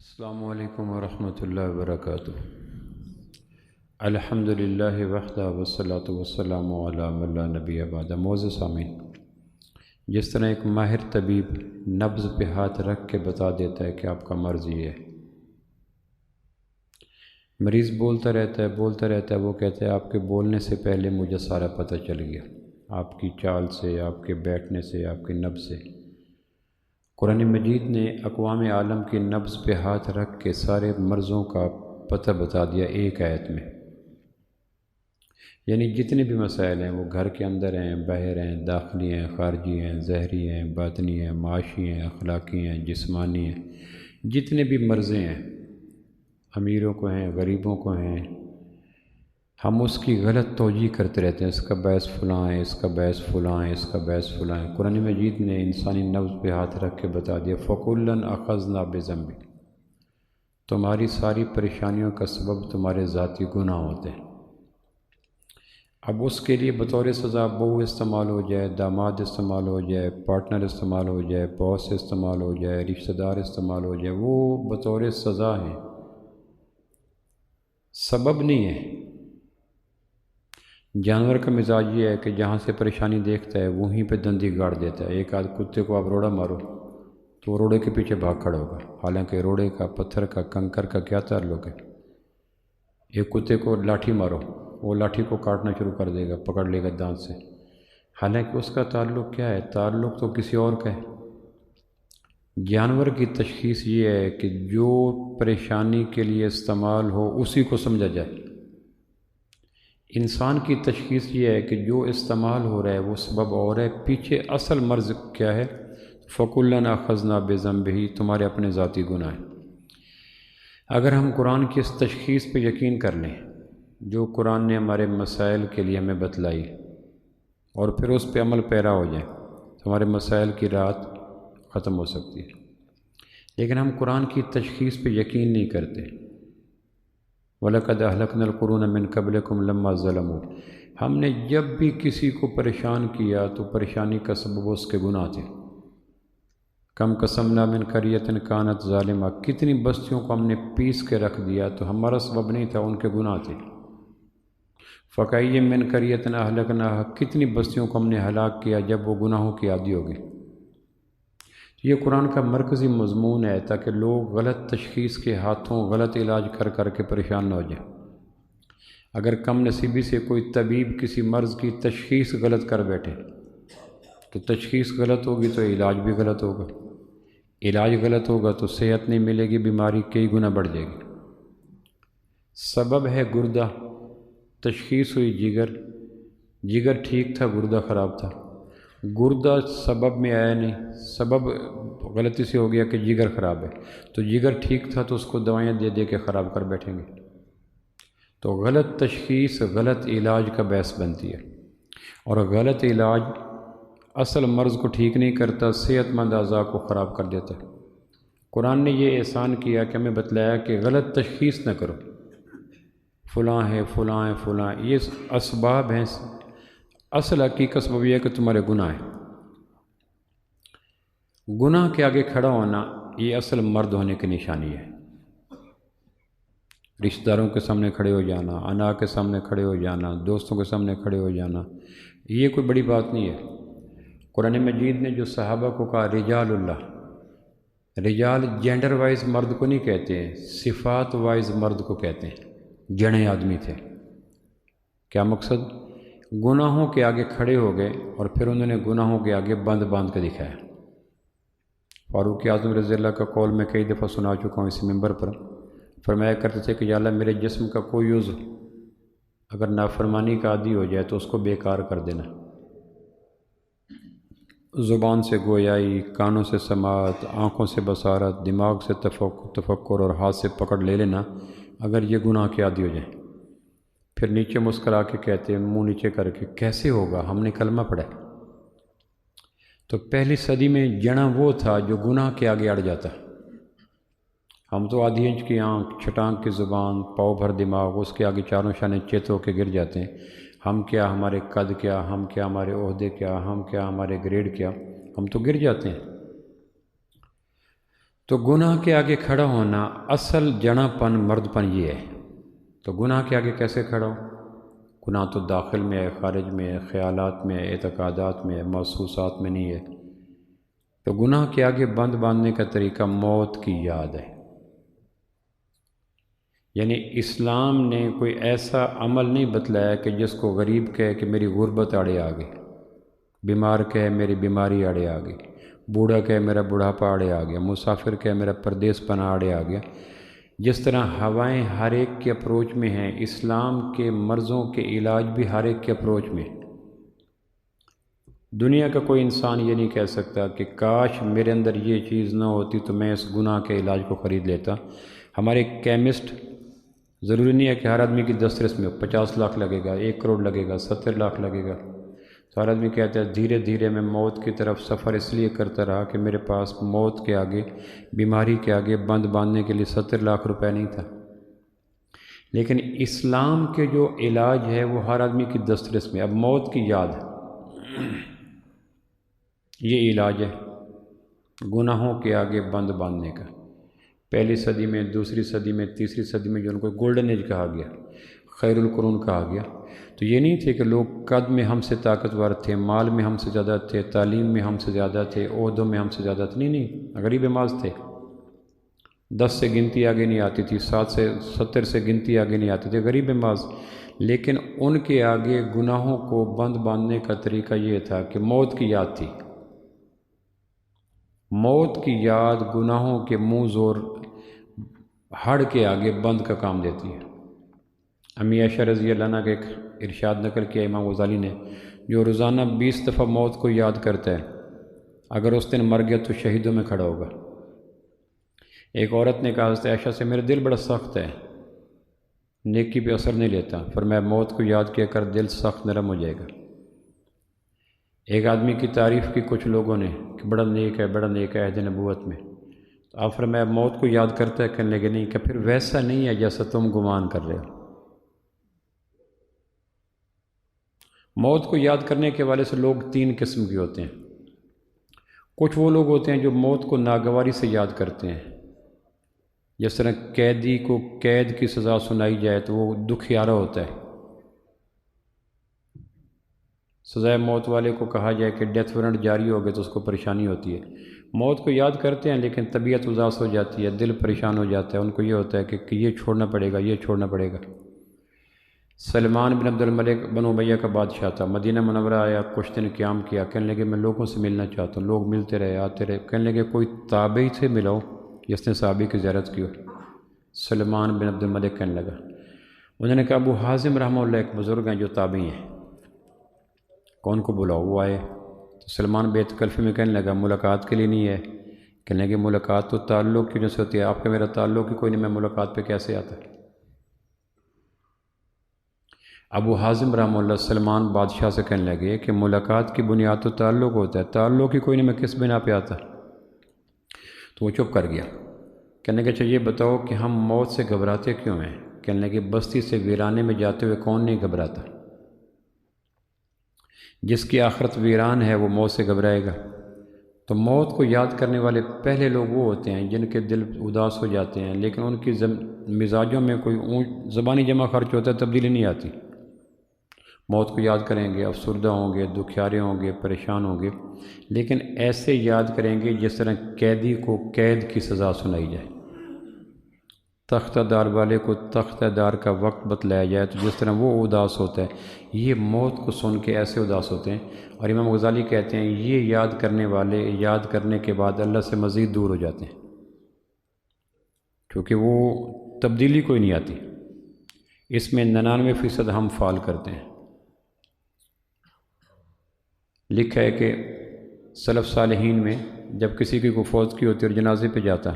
السلام علیکم ورحمۃ اللہ وبرکاتہ۔ الحمدللہ وحدہ والصلاۃ والسلام علی من لا نبی بعد۔ معزز سامعین، جس طرح ایک ماہر طبیب نبض پہ ہاتھ رکھ کے بتا دیتا ہے کہ آپ کا مرض یہ ہے، مریض بولتا رہتا ہے، وہ کہتا ہے آپ کے بولنے سے پہلے مجھے سارا پتہ چل گیا، آپ کی چال سے، آپ کے بیٹھنے سے، آپ کے نبض سے۔ قرآن مجید نے اقوام عالم کی نبض پہ ہاتھ رکھ کے سارے مرضوں کا پتہ بتا دیا ایک آیت میں۔ یعنی جتنے بھی مسائل ہیں، وہ گھر کے اندر ہیں، باہر ہیں، داخلی ہیں، خارجی ہیں، ظاہری ہیں، باطنی ہیں، معاشی ہیں، اخلاقی ہیں، جسمانی ہیں، جتنے بھی مرضیں ہیں، امیروں کو ہیں، غریبوں کو ہیں، ہم اس کی غلط توجیہ کرتے رہتے ہیں، اس کا باعث فلاں ہے، اس کا باعث فلاں ہے، اس کا باعث فلاں ہے۔ قرآن مجید نے انسانی نبض پہ ہاتھ رکھ کے بتا دیا فَكُلًّا أَخَذْنَا بِذَنبِهِ، تمہاری ساری پریشانیوں کا سبب تمہارے ذاتی گناہ ہوتے ہیں۔ اب اس کے لیے بطور سزا بہو استعمال ہو جائے، داماد استعمال ہو جائے، پارٹنر استعمال ہو جائے، باس استعمال ہو جائے، رشتہ دار استعمال ہو جائے، وہ بطور سزا ہیں، سبب نہیں ہے۔ جانور کا مزاج یہ ہے کہ جہاں سے پریشانی دیکھتا ہے وہیں پہ دندی گاڑ دیتا ہے۔ ایک آدھ کتے کو آپ روڑا مارو تو وہ روڑے کے پیچھے بھاگ کھڑا ہوگا، حالانکہ روڑے کا، پتھر کا، کنکر کا کیا تعلق ہے؟ ایک کتے کو لاٹھی مارو، وہ لاٹھی کو کاٹنا شروع کر دے گا، پکڑ لے گا دانت سے، حالانکہ اس کا تعلق کیا ہے؟ تعلق تو کسی اور کا ہے۔ جانور کی تشخیص یہ ہے کہ جو پریشانی کے لیے استعمال ہو اسی کو سمجھا جائے۔ انسان کی تشخیص یہ ہے کہ جو استعمال ہو رہا ہے وہ سبب اور ہے، پیچھے اصل مرض کیا ہے؟ فَكُلًّا أَخَذْنَا بِذَنبِهِ، تمہارے اپنے ذاتی گناہ ہیں۔ اگر ہم قرآن کی اس تشخیص پہ یقین کر لیں جو قرآن نے ہمارے مسائل کے لیے ہمیں بتلائی، اور پھر اس پہ عمل پیرا ہو جائیں، تو ہمارے مسائل کی رات ختم ہو سکتی ہے۔ لیکن ہم قرآن کی تشخیص پہ یقین نہیں کرتے۔ وَلَقَدْ أَهْلَكْنَا الْقُرُونَ مِنْ قَبْلِكُمْ لَمَّا ظَلَمُوا، ہم نے جب بھی کسی کو پریشان کیا تو پریشانی کا سبب اس کے گناہ تھے۔ کم قسمنا من قریۃ کانت ظالمہ، کتنی بستیوں کو ہم نے پیس کے رکھ دیا تو ہمارا سبب نہیں تھا، ان کے گناہ تھے۔ فَكَأَيٍّ مِّن قَرْيَةٍ أَهْلَكْنَاهَا، کتنی بستیوں کو ہم نے ہلاک کیا جب وہ گناہوں کی عادی ہو گئی۔ یہ قرآن کا مرکزی مضمون ہے تاکہ لوگ غلط تشخیص کے ہاتھوں غلط علاج کر کر کے پریشان نہ ہو جائیں۔ اگر کم نصیبی سے کوئی طبیب کسی مرض کی تشخیص غلط کر بیٹھے تو تشخیص غلط ہوگی تو علاج بھی غلط ہوگا، علاج غلط ہوگا تو صحت نہیں ملے گی، بیماری کئی گنا بڑھ جائے گی۔ سبب ہے گردہ، تشخیص ہوئی جگر، جگر ٹھیک تھا، گردہ خراب تھا۔ گردہ سبب میں آیا نہیں، سبب غلطی سے ہو گیا کہ جگر خراب ہے، تو جگر ٹھیک تھا تو اس کو دوائیاں دے دے کے خراب کر بیٹھیں گے۔ تو غلط تشخیص غلط علاج کا باعث بنتی ہے، اور غلط علاج اصل مرض کو ٹھیک نہیں کرتا، صحت مند اعضاء کو خراب کر دیتا ہے۔ قرآن نے یہ احسان کیا کہ ہمیں بتلایا کہ غلط تشخیص نہ کرو، فلاں ہے، فلاں ہے، فلاں، یہ اسباب ہیں، اصل حقیقت سبب یہ ہے کہ تمہارے گناہ ہیں۔ گناہ کے آگے کھڑا ہونا یہ اصل مرد ہونے کی نشانی ہے۔ رشتہ داروں کے سامنے کھڑے ہو جانا، انا کے سامنے کھڑے ہو جانا، دوستوں کے سامنے کھڑے ہو جانا، یہ کوئی بڑی بات نہیں ہے۔ قرآن مجید نے جو صحابہ کو کہا رجال اللہ، رجال جینڈر وائز مرد کو نہیں کہتے ہیں، صفات وائز مرد کو کہتے ہیں، جڑیں آدمی تھے۔ کیا مقصد؟ گناہوں کے آگے کھڑے ہو گئے اور پھر انہوں نے گناہوں کے آگے باندھ کے دکھایا۔ فاروق اعظم رضی اللہ کا قول میں کئی دفعہ سنا چکا ہوں اس ممبر پر، فرمایا کرتے تھے کہ یا اللہ میرے جسم کا کوئی عضو اگر نافرمانی کا عادی ہو جائے تو اس کو بیکار کر دینا۔ زبان سے گویائی، کانوں سے سماعت، آنکھوں سے بصارت، دماغ سے تفکر اور ہاتھ سے پکڑ لے لینا، اگر یہ گناہ کے عادی ہو جائیں۔ پھر نیچے مسکرا کے کہتے ہیں، منہ نیچے کر کے، کیسے ہوگا؟ ہم نے کلمہ پڑھا ہے۔ تو پہلی صدی میں جنا وہ تھا جو گناہ کے آگے اڑ جاتا۔ ہم تو آدھی انچ کی آنکھ، چھٹانک کی زبان، پاؤ بھر دماغ، اس کے آگے چاروں شانے چت ہو کے گر جاتے ہیں۔ ہم کیا، ہمارے قد کیا، ہم کیا، ہمارے عہدے کیا، ہم کیا، ہمارے گریڈ کیا، ہم تو گر جاتے ہیں۔ تو گناہ کے آگے کھڑا ہونا اصل جڑا پن مرد پن یہ ہے۔ تو گناہ کے آگے کیسے کھڑا ہو؟ گناہ تو داخل میں ہے، خارج میں ہے، خیالات میں ہے، اعتقادات میں ہے، محسوسات میں نہیں ہے۔ تو گناہ کے آگے بند باندھنے کا طریقہ موت کی یاد ہے۔ یعنی اسلام نے کوئی ایسا عمل نہیں بتلایا کہ جس کو غریب کہے کہ میری غربت آڑے آ گئی، بیمار کہے میری بیماری آڑے آ گئی، بوڑھا کہے میرا بڑھاپا آڑے آ گیا، مسافر کہے میرا پردیس پناہ آڑے آ گیا۔ جس طرح ہوائیں ہر ایک کے اپروچ میں ہیں، اسلام کے مرضوں کے علاج بھی ہر ایک کے اپروچ میں۔ دنیا کا کوئی انسان یہ نہیں کہہ سکتا کہ کاش میرے اندر یہ چیز نہ ہوتی تو میں اس گناہ کے علاج کو خرید لیتا۔ ہمارے کیمسٹ ضروری نہیں ہے کہ ہر آدمی کی دسترس میں 50 لاکھ لگے گا، 1 کروڑ لگے گا، 70 لاکھ لگے گا۔ تو ہر آدمی کہتا ہے دھیرے دھیرے میں موت کی طرف سفر اس لیے کرتا رہا کہ میرے پاس موت کے آگے، بیماری کے آگے بند باندھنے کے لیے 70 لاکھ روپے نہیں تھا۔ لیکن اسلام کے جو علاج ہے وہ ہر آدمی کی دسترس میں۔ اب موت کی یاد یہ علاج ہے گناہوں کے آگے بند باندھنے کا۔ پہلی صدی میں، دوسری صدی میں، تیسری صدی میں جو ان کو گولڈن ایج کہا گیا، خیر القرون کہا گیا، تو یہ نہیں تھے کہ لوگ قد میں ہم سے طاقتور تھے، مال میں ہم سے زیادہ تھے، تعلیم میں ہم سے زیادہ تھے، عہدوں میں ہم سے زیادہ تھے، نہیں، غریب ماز تھے۔ 10 سے گنتی آگے نہیں آتی تھی، 7 سے 70 سے گنتی آگے نہیں آتی تھی، غریب ماز۔ لیکن ان کے آگے گناہوں کو بند باندھنے کا طریقہ یہ تھا کہ موت کی یاد تھی۔ موت کی یاد گناہوں کے منہ زور ہڑ کے آگے بند کا کام دیتی ہے۔ امی عائشہ رضی اللہ عنہ کا ایک ارشاد نقل کیا امام غزالی نے، جو روزانہ 20 دفعہ موت کو یاد کرتا ہے، اگر اس دن مر گیا تو شہیدوں میں کھڑا ہوگا۔ ایک عورت نے کہا حضرت عائشہ سے، میرا دل بڑا سخت ہے، نیکی پہ اثر نہیں لیتا، فرمایا موت کو یاد کیا کر دل سخت نرم ہو جائے گا۔ ایک آدمی کی تعریف کی کچھ لوگوں نے کہ بڑا نیک ہے، بڑا نیک ہے عہد نبوت میں، تو آپ فرمایا موت کو یاد کرتا ہے؟ کہنے لگے نہیں، کہ پھر ویسا نہیں ہے جیسا تم گمان کر رہے ہو۔ موت کو یاد کرنے کے والے سے لوگ 3 قسم کے ہوتے ہیں۔ کچھ وہ لوگ ہوتے ہیں جو موت کو ناگواری سے یاد کرتے ہیں، جس طرح قیدی کو قید کی سزا سنائی جائے تو وہ دکھیارا ہوتا ہے۔ سزائے موت والے کو کہا جائے کہ ڈیتھ وارنٹ جاری ہو گئے تو اس کو پریشانی ہوتی ہے۔ موت کو یاد کرتے ہیں لیکن طبیعت اداس ہو جاتی ہے، دل پریشان ہو جاتا ہے، ان کو یہ ہوتا ہے کہ یہ چھوڑنا پڑے گا، یہ چھوڑنا پڑے گا۔ سلمان بن عبد الملک بنو امیہ کا بادشاہ تھا، مدینہ منورہ آیا، کچھ دن قیام کیا، کہنے لگے میں لوگوں سے ملنا چاہتا ہوں۔ لوگ ملتے رہے، آتے رہے، کہنے لگے کوئی تابعی سے ملاؤ جس نے صحابی کی زیارت کی ہو۔ سلمان بن عبد الملک کہنے لگا، انہوں نے کہا ابو حازم رحمہ اللہ ایک بزرگ ہیں جو تابعی ہیں، کون کو بلاؤ؟ وہ آئے تو سلمان بے تکلفی میں کہنے لگا ملاقات کے لیے نہیں ہے؟ کہنے لگے ملاقات تو تعلق کی وجہ سے ہوتی ہے، آپ کا میرا تعلق ہی کوئی نہیں، میں ملاقات پہ کیسے آتا؟ ابو حازم رحمہ اللہ سلمان بادشاہ سے کہنے لگے کہ ملاقات کی بنیاد تو تعلق ہوتا ہے، تعلق ہی کوئی نہیں، میں کس بنا پہ آتا؟ تو وہ چپ کر گیا۔ کہنے لگے اچھا یہ بتاؤ کہ ہم موت سے گھبراتے کیوں ہیں؟ کہنے لگے بستی سے ویرانے میں جاتے ہوئے کون نہیں گھبراتا؟ جس کی آخرت ویران ہے وہ موت سے گھبرائے گا۔ تو موت کو یاد کرنے والے پہلے لوگ وہ ہوتے ہیں جن کے دل اداس ہو جاتے ہیں لیکن ان کی مزاجوں میں کوئی زبانی جمع خرچ ہوتا ہے، تبدیلی نہیں آتی۔ موت کو یاد کریں گے، افسردہ ہوں گے، دکھیارے ہوں گے، پریشان ہوں گے، لیکن ایسے یاد کریں گے جس طرح قیدی کو قید کی سزا سنائی جائے، تختہ دار والے کو تختہ دار کا وقت بتلایا جائے تو جس طرح وہ اداس ہوتا ہے، یہ موت کو سن کے ایسے اداس ہوتے ہیں۔ اور امام غزالی کہتے ہیں یہ یاد کرنے والے یاد کرنے کے بعد اللہ سے مزید دور ہو جاتے ہیں، کیونکہ وہ تبدیلی کوئی نہیں آتی۔ اس میں 99% ہم فعال کرتے ہیں۔ لکھا ہے کہ سلف صالحین میں جب کسی کی کوئی فوت کی ہوتی اور جنازے پہ جاتا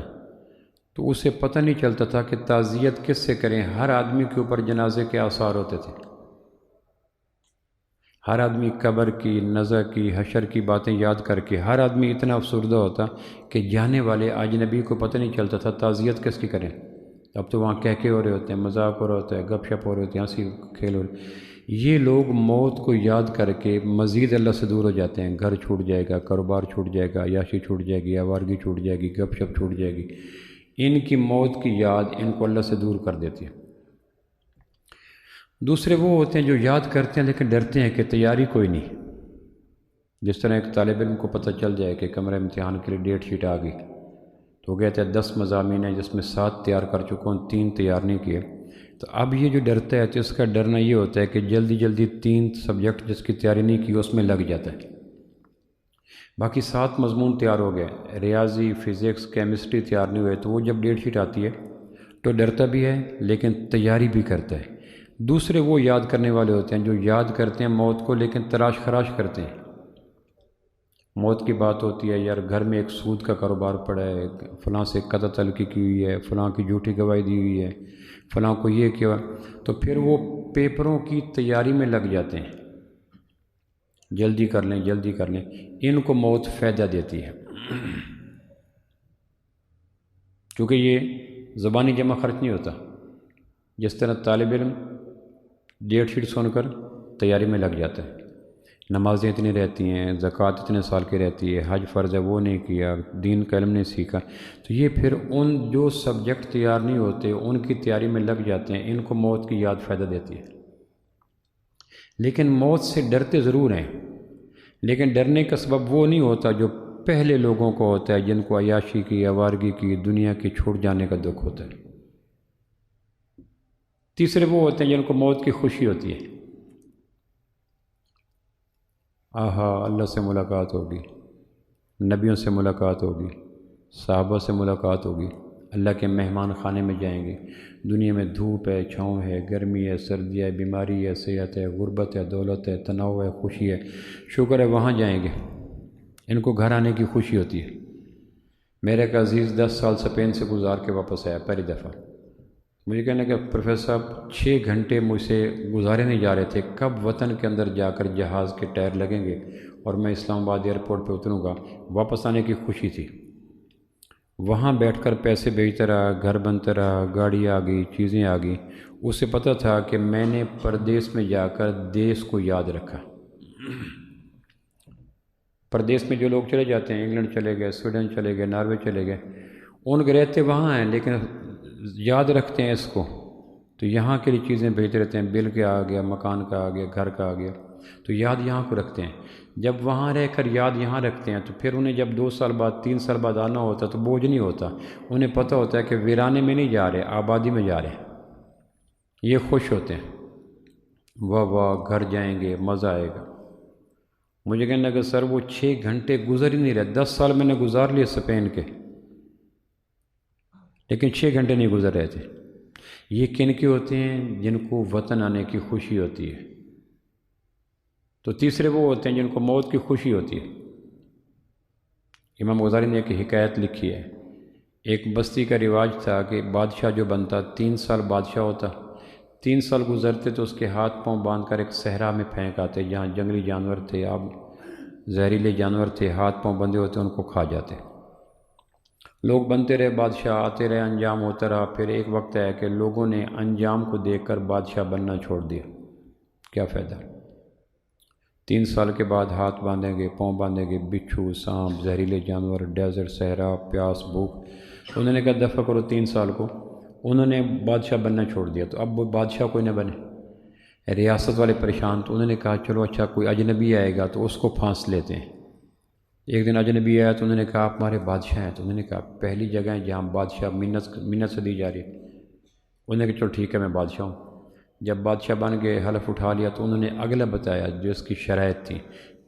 تو اسے پتہ نہیں چلتا تھا کہ تعزیت کس سے کریں، ہر آدمی کے اوپر جنازے کے آثار ہوتے تھے، ہر آدمی قبر کی، نزع کی، حشر کی باتیں یاد کر کے ہر آدمی اتنا افسردہ ہوتا کہ جانے والے اجنبی کو پتہ نہیں چلتا تھا تعزیت کس کی کریں۔ اب تو وہاں کہکے ہو رہے ہوتے ہیں، مذاق ہو رہا ہوتا ہے، گپ شپ ہو رہے ہوتے ہیں، ہنسی کھیل ہو رہے، یہ لوگ موت کو یاد کر کے مزید اللہ سے دور ہو جاتے ہیں. گھر چھوٹ جائے گا، کاروبار چھوٹ جائے گا، عیاشی چھوٹ جائے گی، آوارگی چھوٹ جائے گی، گپ شپ چھوٹ جائے گی. ان کی موت کی یاد ان کو اللہ سے دور کر دیتی ہے. دوسرے وہ ہوتے ہیں جو یاد کرتے ہیں لیکن ڈرتے ہیں کہ تیاری کوئی نہیں. جس طرح ایک طالب علم کو پتہ چل جائے کہ کمرہ امتحان کے لیے ڈیٹ شیٹ آ گئی تو کہتے ہیں 10 مضامین ہیں جس میں 7 تیار کر چکا ہوں، 3 تیار نہیں کیے. تو اب یہ جو ڈرتا ہے تو اس کا ڈرنا یہ ہوتا ہے کہ جلدی جلدی 3 سبجیکٹ جس کی تیاری نہیں کی اس میں لگ جاتا ہے. باقی 7 مضمون تیار ہو گئے، ریاضی، فزکس، کیمسٹری تیار نہیں ہوئے، تو وہ جب ڈیٹ شیٹ آتی ہے تو ڈرتا بھی ہے لیکن تیاری بھی کرتا ہے. دوسرے وہ یاد کرنے والے ہوتے ہیں جو یاد کرتے ہیں موت کو لیکن تلاش خراش کرتے ہیں. موت کی بات ہوتی ہے، یار گھر میں ایک سود کا کاروبار پڑا ہے، فلاں سے قطع تلقی کی ہوئی ہے، فلاں کی جھوٹی گواہی دی ہوئی ہے، فلاں کو یہ کیا، تو پھر وہ پیپروں کی تیاری میں لگ جاتے ہیں. جلدی کر لیں جلدی کر لیں. ان کو موت فائدہ دیتی ہے کیونکہ یہ زبانی جمع خرچ نہیں ہوتا. جس طرح طالب علم ڈیٹ شیٹ سن کر تیاری میں لگ جاتا ہے، نمازیں اتنی رہتی ہیں، زکوٰۃ اتنے سال کی رہتی ہے، حج فرض ہے وہ نہیں کیا، دین کا علم نہیں سیکھا، تو یہ پھر ان جو سبجیکٹ تیار نہیں ہوتے ان کی تیاری میں لگ جاتے ہیں. ان کو موت کی یاد فائدہ دیتی ہے. لیکن موت سے ڈرتے ضرور ہیں، لیکن ڈرنے کا سبب وہ نہیں ہوتا جو پہلے لوگوں کو ہوتا ہے جن کو عیاشی کی، آوارگی کی، دنیا کی چھوٹ جانے کا دکھ ہوتا ہے. تیسرے وہ ہوتے ہیں جن کو موت کی خوشی ہوتی ہے. آہا اللہ سے ملاقات ہوگی، نبیوں سے ملاقات ہوگی، صحابہ سے ملاقات ہوگی، اللہ کے مہمان خانے میں جائیں گے. دنیا میں دھوپ ہے، چھاؤں ہے، گرمی ہے، سردی ہے، بیماری ہے، صحت ہے، غربت ہے، دولت ہے، تناؤ ہے، خوشی ہے، شکر ہے وہاں جائیں گے. ان کو گھر آنے کی خوشی ہوتی ہے. میرے ایک عزیز 10 سال اسپین سے گزار کے واپس آیا پہلی دفعہ. مجھے کہنے کہ پروفیسر صاحب 6 گھنٹے مجھ سے گزارے نہیں جا رہے تھے، کب وطن کے اندر جا کر جہاز کے ٹائر لگیں گے اور میں اسلام آباد ایئرپورٹ پہ اتروں گا. واپس آنے کی خوشی تھی. وہاں بیٹھ کر پیسے بھیجتا رہا، گھر بنتا رہا، گاڑی آ گئی، چیزیں آ گئی. اسے پتہ تھا کہ میں نے پردیس میں جا کر دیس کو یاد رکھا. پردیس میں جو لوگ چلے جاتے ہیں، انگلینڈ چلے گئے، سویڈن چلے گئے، ناروے چلے گئے، ان کے رہتے وہاں ہیں لیکن یاد رکھتے ہیں اس کو، تو یہاں کے لیے چیزیں بھیجتے رہتے ہیں. بل کا آ گیا، مکان کا آ گیا، گھر کا آ گیا، تو یاد یہاں کو رکھتے ہیں. جب وہاں رہ کر یاد یہاں رکھتے ہیں تو پھر انہیں جب 2 سال بعد 3 سال بعد آنا ہوتا تو بوجھ نہیں ہوتا. انہیں پتہ ہوتا ہے کہ ویرانے میں نہیں جا رہے، آبادی میں جا رہے ہیں. یہ خوش ہوتے ہیں، واہ واہ گھر جائیں گے، مزہ آئے گا. مجھے کہنے لگا سر وہ 6 گھنٹے گزر ہی نہیں رہے. 10 سال میں نے گزار لیے اسپین کے، لیکن 6 گھنٹے نہیں گزر رہے تھے. یہ کن کے ہوتے ہیں؟ جن کو وطن آنے کی خوشی ہوتی ہے. تو تیسرے وہ ہوتے ہیں جن کو موت کی خوشی ہوتی ہے. امام غزالی نے ایک حکایت لکھی ہے. ایک بستی کا رواج تھا کہ بادشاہ جو بنتا 3 سال بادشاہ ہوتا، 3 سال گزرتے تو اس کے ہاتھ پاؤں باندھ کر ایک صحرا میں پھینک آتے جہاں جنگلی جانور تھے، زہریلے جانور تھے، ہاتھ پاؤں بندھے ہوتے ان کو کھا جاتے. لوگ بنتے رہے، بادشاہ آتے رہے، انجام ہوتا رہا. پھر ایک وقت ہے کہ لوگوں نے انجام کو دیکھ کر بادشاہ بننا چھوڑ دیا. کیا فائدہ؟ 3 سال کے بعد ہاتھ باندھیں گے، پاؤں باندھیں گے، بچھو، سانپ، زہریلے جانور، ڈیزرٹ، صحرا، پیاس، بھوک. انہوں نے کہا دفع کرو 3 سال کو. انہوں نے بادشاہ بننا چھوڑ دیا. تو اب وہ بادشاہ کوئی نہ بنے. ریاست والے پریشان، تو انہوں نے کہا چلو اچھا کوئی اجنبی آئے گا تو اس کو پھانس لیتے ہیں. ایک دن اجنبی آیا تو انہوں نے کہا آپ ہمارے بادشاہ ہیں. تو انہوں نے کہا پہلی جگہ ہے جہاں بادشاہ منت سے دی جا رہی. انہوں نے کہا چلو ٹھیک ہے میں بادشاہ ہوں. جب بادشاہ بن گئے، حلف اٹھا لیا، تو انہوں نے اگلا بتایا جو اس کی شرائط تھی.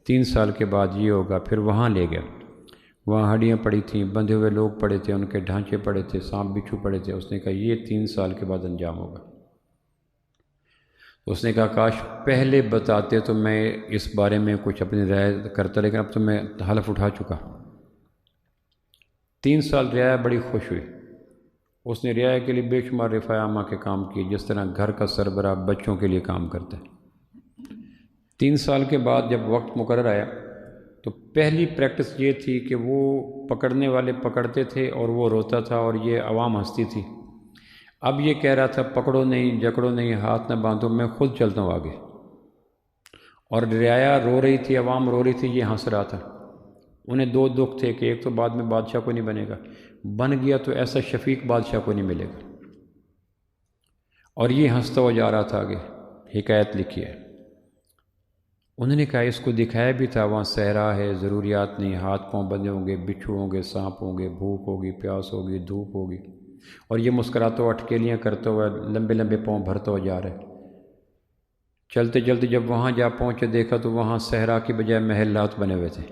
3 سال کے بعد یہ ہوگا. پھر وہاں لے گیا. وہاں ہڈیاں پڑی تھیں، بندھے ہوئے لوگ پڑے تھے، ان کے ڈھانچے پڑے تھے، سانپ بچھو پڑے تھے. اس نے کہا یہ 3 سال کے بعد انجام ہوگا. اس نے کہا کاش پہلے بتاتے تو میں اس بارے میں کچھ اپنی رائے کرتا، لیکن اب تو میں حلف اٹھا چکا. 3 سال رعایا بڑی خوش ہوئی. اس نے رعایا کے لیے بے شمار رفاع عامہ کے کام کیے، جس طرح گھر کا سربراہ بچوں کے لیے کام کرتا ہے. 3 سال کے بعد جب وقت مقرر آیا تو پہلی پریکٹس یہ تھی کہ وہ پکڑنے والے پکڑتے تھے اور وہ روتا تھا اور یہ عوام ہنستی تھی. اب یہ کہہ رہا تھا پکڑو نہیں، جکڑو نہیں، ہاتھ نہ باندھو، میں خود چلتا ہوں آگے. اور رعایا رو رہی تھی، عوام رو رہی تھی، یہ ہنس رہا تھا۔ انہیں دو دکھ تھے کہ ایک تو بعد میں بادشاہ کو نہیں بنے گا، بن گیا تو ایسا شفیق بادشاہ کو نہیں ملے گا، اور یہ ہنستا ہوا جا رہا تھا۔ آگے حکایت لکھی ہے، انہوں نے کہا اس کو دکھایا بھی تھا وہاں صحرا ہے، ضروریات نہیں، ہاتھ پاؤں بندے ہوں گے، بچھو ہوں گے، سانپ ہوں گے، بھوک ہوگی، پیاس ہوگی، دھوپ ہوگی، اور یہ مسکراتا ہوا اٹکیلیاں کرتا ہوا لمبے لمبے پاؤں بھرتا ہوا جا رہا ہے۔ چلتے چلتے جب وہاں جا پہنچے دیکھا تو وہاں صحرا کی بجائے محلات بنے ہوئے تھے۔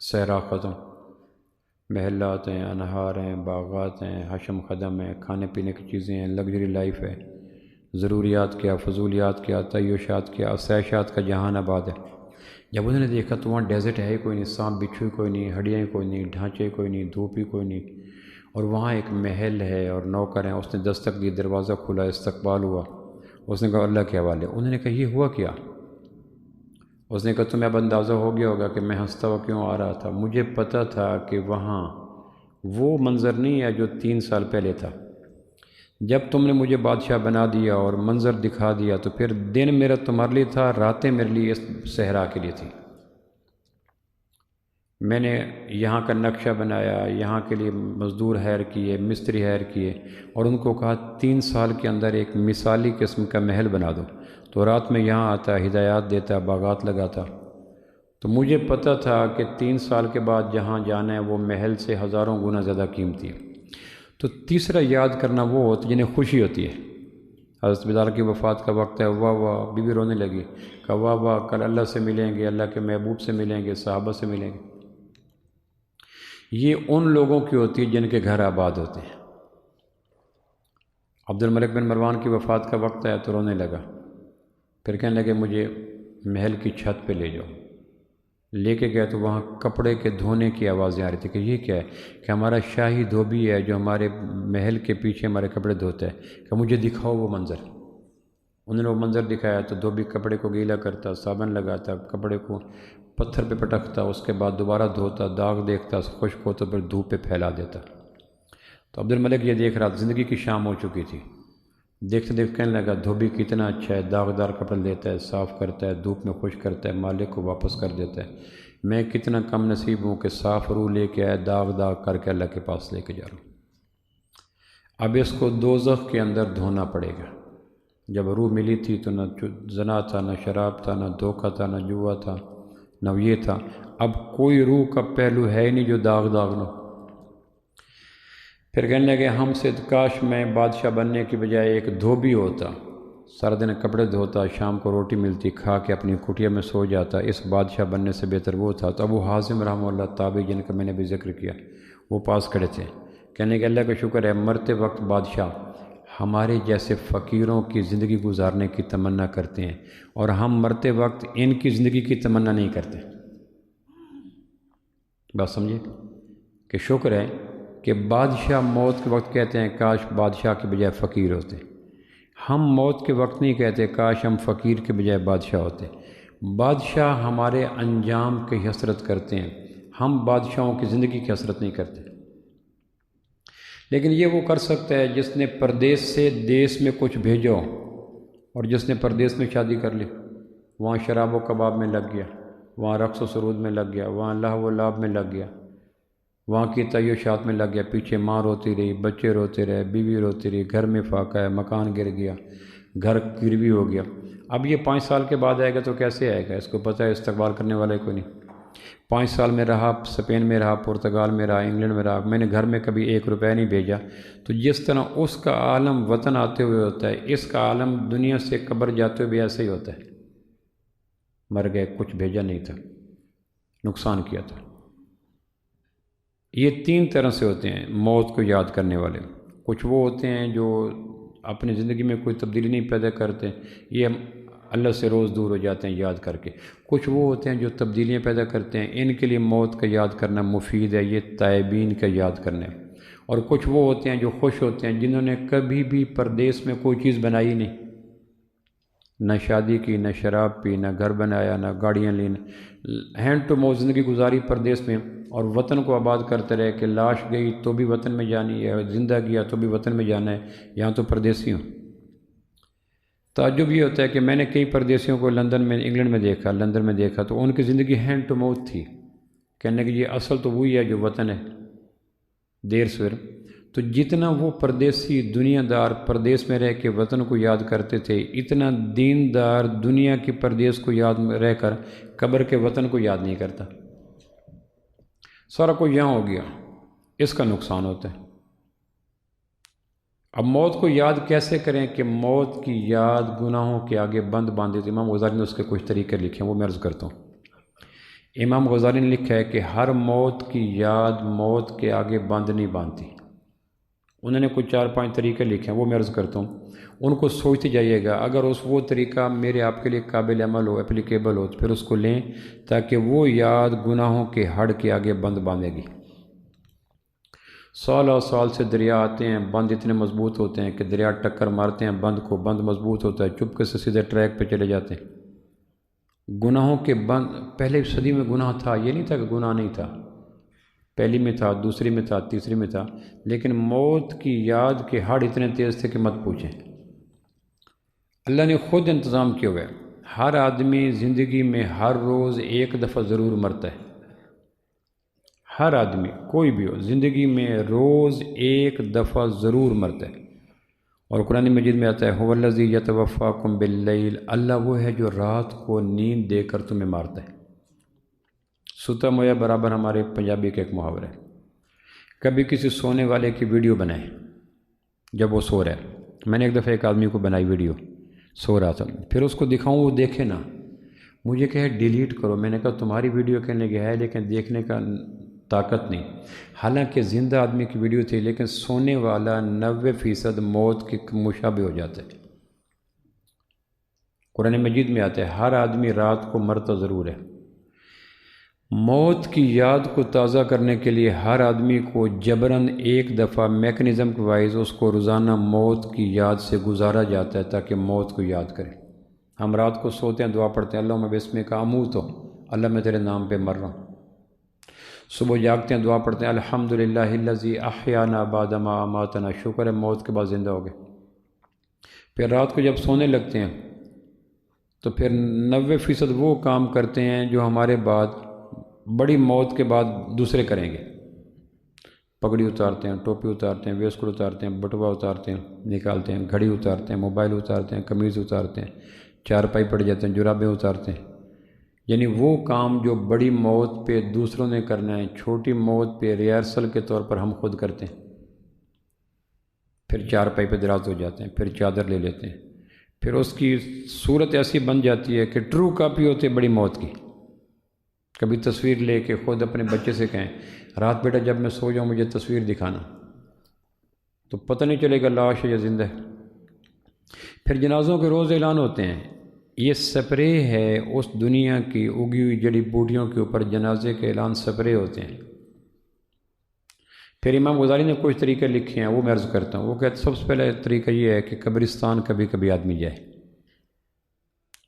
صحرا ختم، محلات ہیں، انہار ہیں، باغات ہیں، حشم قدم ہیں، کھانے پینے کی چیزیں ہیں، لگژری لائف ہے، ضروریات کیا، فضولیات کیا، تعیشات کیا، آسائشات کا جہان آباد ہے۔ جب انہوں نے دیکھا تو وہاں ڈیزرٹ ہے ہی کوئی نہیں، سانپ بچھو ہی کوئی نہیں، ہڈیاں ہی کوئی نہیں، ڈھانچے کوئی نہیں، دھوپ ہی کوئی نہیں، اور وہاں ایک محل ہے اور نوکر ہیں۔ اس نے دستک دی، دروازہ کھلا، استقبال ہوا۔ اس نے کہا اللہ کے حوالے۔ انہوں نے کہا یہ ہوا کیا؟ اس نے کہا تمہیں اب اندازہ ہو گیا ہوگا کہ میں ہنستا ہوا کیوں آ رہا تھا۔ مجھے پتہ تھا کہ وہاں وہ منظر نہیں ہے جو 3 سال پہلے تھا۔ جب تم نے مجھے بادشاہ بنا دیا اور منظر دکھا دیا تو پھر دن میرا تمہارے لیے تھا، راتیں میرے لیے اس صحرا کے لیے تھی۔ میں نے یہاں کا نقشہ بنایا، یہاں کے لیے مزدور ہائر کیے، مستری ہائر کیے، اور ان کو کہا 3 سال کے اندر ایک مثالی قسم کا محل بنا دو۔ تو رات میں یہاں آتا، ہدایات دیتا، باغات لگاتا۔ تو مجھے پتہ تھا کہ 3 سال کے بعد جہاں جانا ہے وہ محل سے ہزاروں گنا زیادہ قیمتی ہے۔ تو تیسرا یاد کرنا وہ ہوتا جنہیں خوشی ہوتی ہے۔ حضرت بلال کی وفات کا وقت ہے، واہ واہ، بی بی رونے لگی، کہا واہ واہ، کل اللہ سے ملیں گے، اللہ کے محبوب سے ملیں گے، صحابہ سے ملیں گے۔ یہ ان لوگوں کی ہوتی ہے جن کے گھر آباد ہوتے ہیں۔ عبد الملک بن مروان کی وفات کا وقت ہے تو رونے لگا، پھر کہنے لگے مجھے محل کی چھت پہ لے جاؤ۔ لے کے گئے تو وہاں کپڑے کے دھونے کی آوازیں آ رہی تھی کہ یہ کیا ہے؟ کہ ہمارا شاہی دھوبی ہے جو ہمارے محل کے پیچھے ہمارے کپڑے دھوتا ہے، کہ مجھے دکھاؤ وہ منظر۔ انہوں نے وہ منظر دکھایا تو دھوبی کپڑے کو گیلا کرتا، صابن لگاتا، کپڑے کو پتھر پہ پٹکتا، اس کے بعد دوبارہ دھوتا، داغ دیکھتا، خشک ہوتا، پھر دھوپ پہ پھیلا دیتا۔ تو عبد الملک یہ دیکھ رہا تھا، زندگی کی شام ہو چکی تھی۔ دیکھتے دیکھتے کہنے لگا دھوبی کتنا اچھا ہے، داغدار کپڑے لیتا ہے، صاف کرتا ہے، دھوپ میں خشک کرتا ہے، مالک کو واپس کر دیتا ہے۔ میں کتنا کم نصیب ہوں کہ صاف روح لے کے آیا، داغ کر کے اللہ کے پاس لے کے جا رہا ہوں۔ اب اس کو دوزخ کے اندر دھونا پڑے گا۔ جب روح ملی تھی تو نہ زنا تھا، نہ شراب تھا، نہ دھوکہ تھا، نہ جوا تھا، نہ یہ تھا۔ اب کوئی روح کا پہلو ہے ہی نہیں جو داغ نہ۔ پھر کہنے لگے ہم سے کاش میں بادشاہ بننے کی بجائے ایک دھوبی ہوتا، سارا دن کپڑے دھوتا، شام کو روٹی ملتی، کھا کے اپنی کٹیا میں سو جاتا، اس بادشاہ بننے سے بہتر وہ تھا۔ تو ابو حازم رحمہ اللہ تابعی جن کا میں نے بھی ذکر کیا، وہ پاس کھڑے تھے، کہنے کہ اللہ کا شکر ہے مرتے وقت بادشاہ ہمارے جیسے فقیروں کی زندگی گزارنے کی تمنا کرتے ہیں، اور ہم مرتے وقت ان کی زندگی کی تمنا نہیں کرتے۔ بات سمجھے کہ شکر ہے کہ بادشاہ موت کے وقت کہتے ہیں کاش بادشاہ کے بجائے فقیر ہوتے۔ ہم موت کے وقت نہیں کہتے کاش ہم فقیر کے بجائے بادشاہ ہوتے۔ بادشاہ ہمارے انجام کی حسرت کرتے ہیں، ہم بادشاہوں کی زندگی کی حسرت نہیں کرتے۔ لیکن یہ وہ کر سکتا ہے جس نے پردیس سے دیس میں کچھ بھیجو، اور جس نے پردیس میں شادی کر لی، وہاں شراب و کباب میں لگ گیا، وہاں رقص و سرود میں لگ گیا، وہاں لہو و لعب میں لگ گیا، وہاں کی تعیشات میں لگ گیا، پیچھے ماں روتی رہی، بچے روتے رہے، بیوی روتی رہی، گھر میں فاقہ ہے، مکان گر گیا، گھر گروی ہو گیا۔ اب یہ 5 سال کے بعد آئے گا تو کیسے آئے گا؟ اس کو پتہ ہے استقبال کرنے والے کوئی نہیں۔ 5 سال میں رہا، اسپین میں رہا، پرتگال میں رہا، انگلینڈ میں رہا، میں نے گھر میں کبھی 1 روپیہ نہیں بھیجا۔ تو جس طرح اس کا عالم وطن آتے ہوئے ہوتا ہے، اس کا عالم دنیا سے قبر جاتے ہوئے بھی ایسے ہی ہوتا ہے۔ مر گئے، کچھ بھیجا نہیں تھا، نقصان کیا تھا۔ یہ 3 طرح سے ہوتے ہیں موت کو یاد کرنے والے۔ کچھ وہ ہوتے ہیں جو اپنی زندگی میں کوئی تبدیلی نہیں پیدا کرتے، یہ اللہ سے روز دور ہو جاتے ہیں یاد کر کے۔ کچھ وہ ہوتے ہیں جو تبدیلیاں پیدا کرتے ہیں، ان کے لیے موت کا یاد کرنا مفید ہے، یہ تائبین کا یاد کرنا ہے۔ اور کچھ وہ ہوتے ہیں جو خوش ہوتے ہیں، جنہوں نے کبھی بھی پردیس میں کوئی چیز بنائی نہیں، نہ شادی کی، نہ شراب پی، نہ گھر بنایا، نہ گاڑیاں لیں، ہینڈ ٹو ماؤتھ زندگی گزاری پردیس میں، اور وطن کو آباد کرتے رہے کہ لاش گئی تو بھی وطن میں جانی ہے، زندہ گیا تو بھی وطن میں جانا ہے، یہاں تو پردیسی ہوں۔ تعجب یہ ہوتا ہے کہ میں نے کئی پردیسیوں کو لندن میں انگلینڈ میں دیکھا، لندن میں دیکھا، تو ان کی زندگی ہینڈ ٹو ماؤتھ تھی، کہنے کہ یہ اصل تو وہی ہے جو وطن ہے دیر سویر۔ تو جتنا وہ پردیسی دنیا دار پردیس میں رہ کے وطن کو یاد کرتے تھے، اتنا دیندار دنیا کی پردیس کو یاد رہ کر قبر کے وطن کو یاد نہیں کرتا۔ سارا کچھ یہاں ہو گیا، اس کا نقصان ہوتا ہے۔ اب موت کو یاد کیسے کریں کہ موت کی یاد گناہوں کے آگے بند باندھے تھے؟ امام غزالی نے اس کے کچھ طریقے لکھے ہیں، وہ میں عرض کرتا ہوں۔ امام غزالی نے لکھا ہے کہ ہر موت کی یاد موت کے آگے بند نہیں باندھتی۔ انہوں نے کچھ 4-5 طریقے لکھے ہیں، وہ میں عرض کرتا ہوں، ان کو سوچتے جائیے گا۔ اگر وہ طریقہ میرے آپ کے لیے قابل عمل ہو، اپلیکیبل ہو، تو پھر اس کو لیں، تاکہ وہ یاد گناہوں کے ہڑ کے آگے بند باندھے گی۔ سال اور سال سے دریا آتے ہیں، بند اتنے مضبوط ہوتے ہیں کہ دریا ٹکر مارتے ہیں بند کو، بند مضبوط ہوتا ہے، چپکے سے سیدھے ٹریک پہ چلے جاتے ہیں۔ گناہوں کے بند، پہلے صدی میں گناہ تھا، یہ نہیں تھا کہ گناہ نہیں تھا، پہلی میں تھا، دوسری میں تھا، تیسری میں تھا، لیکن موت کی یاد کے ہڑ اتنے تیز تھے کہ مت پوچھیں۔ اللہ نے خود انتظام کیا ہوا ہے، ہر آدمی زندگی میں ہر روز ایک دفعہ ضرور مرتا ہے۔ ہر آدمی کوئی بھی ہو زندگی میں روز ایک دفعہ ضرور مرتا ہے، اور قرآن مجید میں آتا ہے هو الذی یتوفاکم باللیل، اللہ وہ ہے جو رات کو نیند دے کر تمہیں مارتا ہے۔ ستا مویا برابر ہمارے پنجابی کا ایک محاورہ ہے۔ کبھی کسی سونے والے کی ویڈیو بنائیں جب وہ سو رہا ہے۔ میں نے ایک دفعہ ایک آدمی کو بنائی ویڈیو، سو رہا تھا، پھر اس کو دکھاؤں، وہ دیکھے نا، مجھے کہے ڈیلیٹ کرو۔ میں نے کہا تمہاری ویڈیو کہنے کی ہے لیکن دیکھنے کا طاقت نہیں۔ حالانکہ زندہ آدمی کی ویڈیو تھی، لیکن سونے والا 90% موت کی مشابہ ہو جاتا ہے۔ قرآن مجید میں آتا ہے ہر آدمی رات کو مرتا ضرور ہے۔ موت کی یاد کو تازہ کرنے کے لیے ہر آدمی کو جبراً ایک دفعہ میکنزم کے وائز اس کو روزانہ موت کی یاد سے گزارا جاتا ہے تاکہ موت کو یاد کرے۔ ہم رات کو سوتے ہیں، دعا پڑھتے ہیں اللہم بسمک اموت، اللہ میں تیرے نام پہ مر رہا ہوں۔ صبح جاگتے ہیں، دعا پڑھتے ہیں الحمدللہ الذی احیانا بعد ما اماتنا، شکر ہے موت کے بعد زندہ ہو گئے۔ پھر رات کو جب سونے لگتے ہیں تو پھر 90% وہ کام کرتے ہیں جو ہمارے بعد بڑی موت کے بعد دوسرے کریں گے۔ پگڑی اتارتے ہیں، ٹوپی اتارتے ہیں، ویسکٹ اتارتے ہیں، بٹوا اتارتے ہیں، نکالتے ہیں، گھڑی اتارتے ہیں، موبائل اتارتے ہیں، قمیض اتارتے ہیں، چارپائی پڑ جاتے ہیں، جرابیں اتارتے ہیں۔ یعنی وہ کام جو بڑی موت پہ دوسروں نے کرنا ہے، چھوٹی موت پہ ریہرسل کے طور پر ہم خود کرتے ہیں۔ پھر چارپائی پہ دراز ہو جاتے ہیں، پھر چادر لے لیتے ہیں، پھر اس کی صورت ایسی بن جاتی ہے کہ ٹرو کاپی ہوتی ہے بڑی موت کی۔ کبھی تصویر لے کے خود اپنے بچے سے کہیں رات بیٹا جب میں سو جاؤں مجھے تصویر دکھانا، تو پتہ نہیں چلے گا لاش ہے یا زندہ ہے۔ پھر جنازوں کے روز اعلان ہوتے ہیں، یہ سپرے ہے اس دنیا کی اگی ہوئی جڑی بوٹیوں کے اوپر جنازے کے اعلان سپرے ہوتے ہیں۔ پھر امام غزالی نے کچھ طریقے لکھے ہیں، وہ میں عرض کرتا ہوں۔ وہ کہتے سب سے پہلے طریقہ یہ ہے کہ قبرستان کبھی کبھی آدمی جائے،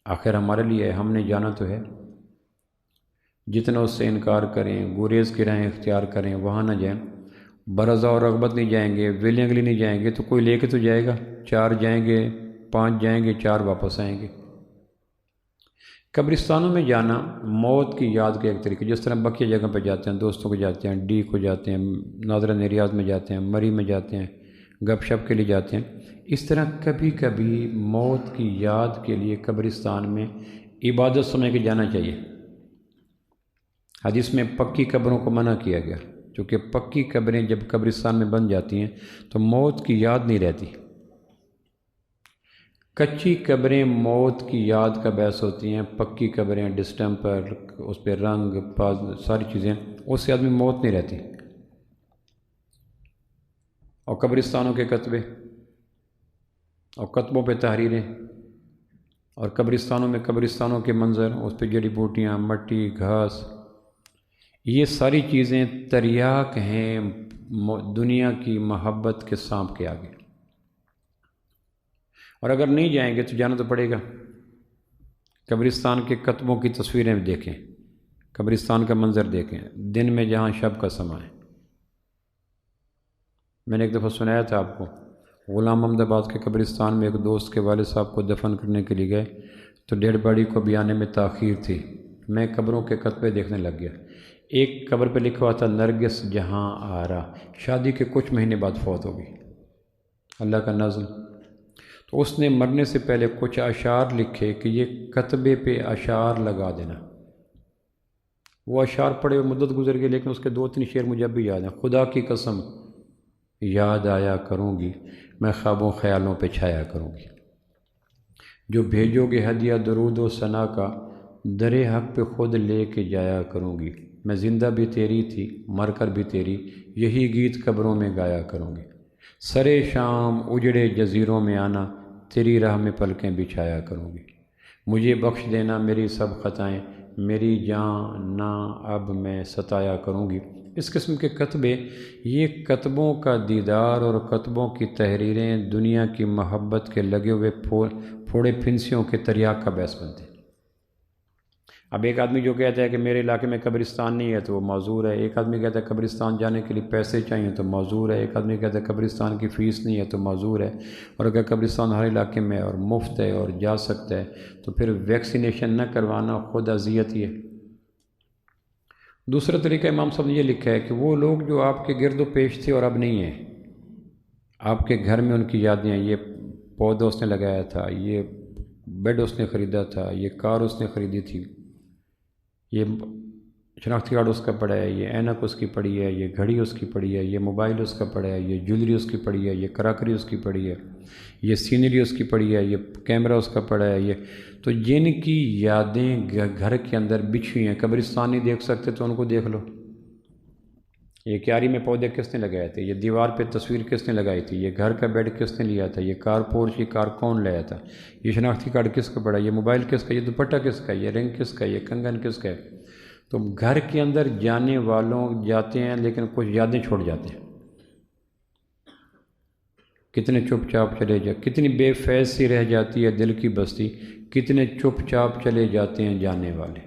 آخر ہمارے لیے ہے، ہم نے جانا تو ہے۔ جتنا اس سے انکار کریں، گریز کی راہیں اختیار کریں، وہاں نہ جائیں۔ برضا اور رغبت نہیں جائیں گے، ویلنگلی نہیں جائیں گے، تو کوئی لے کے تو جائے گا۔ 4 جائیں گے، 5 جائیں گے، 4 واپس آئیں گے۔ قبرستانوں میں جانا موت کی یاد کا ایک طریقہ، جس طرح بقیہ جگہ پہ جاتے ہیں، دوستوں کو جاتے ہیں، ڈی کو جاتے ہیں، ناظرہ ریاض میں جاتے ہیں، مری میں جاتے ہیں، گپ شپ کے لیے جاتے ہیں، اس طرح کبھی کبھی موت کی یاد کے لیے قبرستان میں عبادت سمجھ کے جانا چاہیے۔ حدیث میں پکی قبروں کو منع کیا گیا، کیونکہ پکی قبریں جب قبرستان میں بن جاتی ہیں تو موت کی یاد نہیں رہتی۔ کچی قبریں موت کی یاد کا باعث ہوتی ہیں، پکی قبریں ڈسٹمپر، اس پہ رنگ ساری چیزیں، اس سے آدمی موت نہیں رہتی۔ اور قبرستانوں کے کتبے اور کتبوں پہ تحریریں، اور قبرستانوں میں قبرستانوں کے منظر، اس پہ جڑی بوٹیاں، مٹی، گھاس، یہ ساری چیزیں تریاک ہیں دنیا کی محبت کے سانپ کے آگے۔ اور اگر نہیں جائیں گے تو جانا تو پڑے گا۔ قبرستان کے کتبوں کی تصویریں دیکھیں، قبرستان کا منظر دیکھیں، دن میں جہاں شب کا سما ہے۔ میں نے ایک دفعہ سنایا تھا آپ کو، غلام احمد آباد کے قبرستان میں ایک دوست کے والد صاحب کو دفن کرنے کے لیے گئے تو ڈیڈ باڈی کو بھی آنے میں تاخیر تھی۔ میں قبروں کے کتبے دیکھنے لگ گیا۔ ایک قبر پہ لکھا ہوا تھا نرگس جہاں آرا، شادی کے کچھ مہینے بعد فوت ہو گئی۔ اللہ کا نظم۔ تو اس نے مرنے سے پہلے کچھ اشعار لکھے کہ یہ کتبے پہ اشعار لگا دینا۔ وہ اشعار پڑھے ہوئے مدت گزر گئی، لیکن اس کے 2-3 شعر مجھے اب بھی یاد ہیں۔ خدا کی قسم یاد آیا کروں گی، میں خوابوں خیالوں پہ چھایا کروں گی۔ جو بھیجو گے ہدیہ درود و ثنا کا، در حق پہ خود لے کے جایا کروں گی۔ میں زندہ بھی تیری تھی، مر کر بھی تیری، یہی گیت قبروں میں گایا کروں گی۔ سرے شام اجڑے جزیروں میں آنا، تیری راہ میں پلکیں بچھایا کروں گی۔ مجھے بخش دینا میری سب خطائیں، میری جان نہ اب میں ستایا کروں گی۔ اس قسم کے کتبے، یہ کتبوں کا دیدار اور کتبوں کی تحریریں دنیا کی محبت کے لگے ہوئے پھوڑے پھنسیوں کے تریاق کا باعث بنتے ہیں۔ اب ایک آدمی جو کہتا ہے کہ میرے علاقے میں قبرستان نہیں ہے تو وہ معذور ہے، ایک آدمی کہتا ہے قبرستان جانے کے لیے پیسے چاہیے تو معذور ہے، ایک آدمی کہتا ہے قبرستان کی فیس نہیں ہے تو معذور ہے، اور اگر قبرستان ہر علاقے میں اور مفت ہے اور جا سکتا ہے تو پھر ویکسینیشن نہ کروانا خود اذیت ہی ہے۔ دوسرا طریقہ امام صاحب نے یہ لکھا ہے کہ وہ لوگ جو آپ کے گرد و پیش تھے اور اب نہیں ہیں، آپ کے گھر میں ان کی یادیں ہیں، یہ پودا اس نے لگایا تھا، یہ بیڈ اس نے خریدا تھا، یہ کار اس نے خریدی تھی، یہ شناختی کارڈ اس کا پڑا ہے، یہ اینک اس کی پڑی ہے، یہ گھڑی اس کی پڑی ہے، یہ موبائل اس کا پڑا ہے، یہ جویلری اس کی پڑی ہے، یہ کراکری اس کی پڑی ہے، یہ سینری اس کی پڑی ہے، یہ کیمرہ اس کا پڑا ہے، یہ تو جن کی یادیں گھر کے اندر بچھی ہیں، قبرستان نہیں دیکھ سکتے تو ان کو دیکھ لو۔ یہ کیاری میں پودے کس نے لگائے تھے، یہ دیوار پہ تصویر کس نے لگائی تھی، یہ گھر کا بیڈ کس نے لیا تھا، یہ کار پورش کی کار کون لایا تھا، یہ شناختی کارڈ کس کا پڑا، یہ موبائل کس کا، یہ دوپٹہ کس کا، یہ رنگ کس کا، یہ کنگن کس کا ہے۔ تو گھر کے اندر جانے والوں جاتے ہیں لیکن کچھ یادیں چھوڑ جاتے ہیں۔ کتنے چپ چاپ چلے کتنی بے فیض سی رہ جاتی ہے دل کی بستی، کتنے چپ چاپ چلے جاتے ہیں جانے والے۔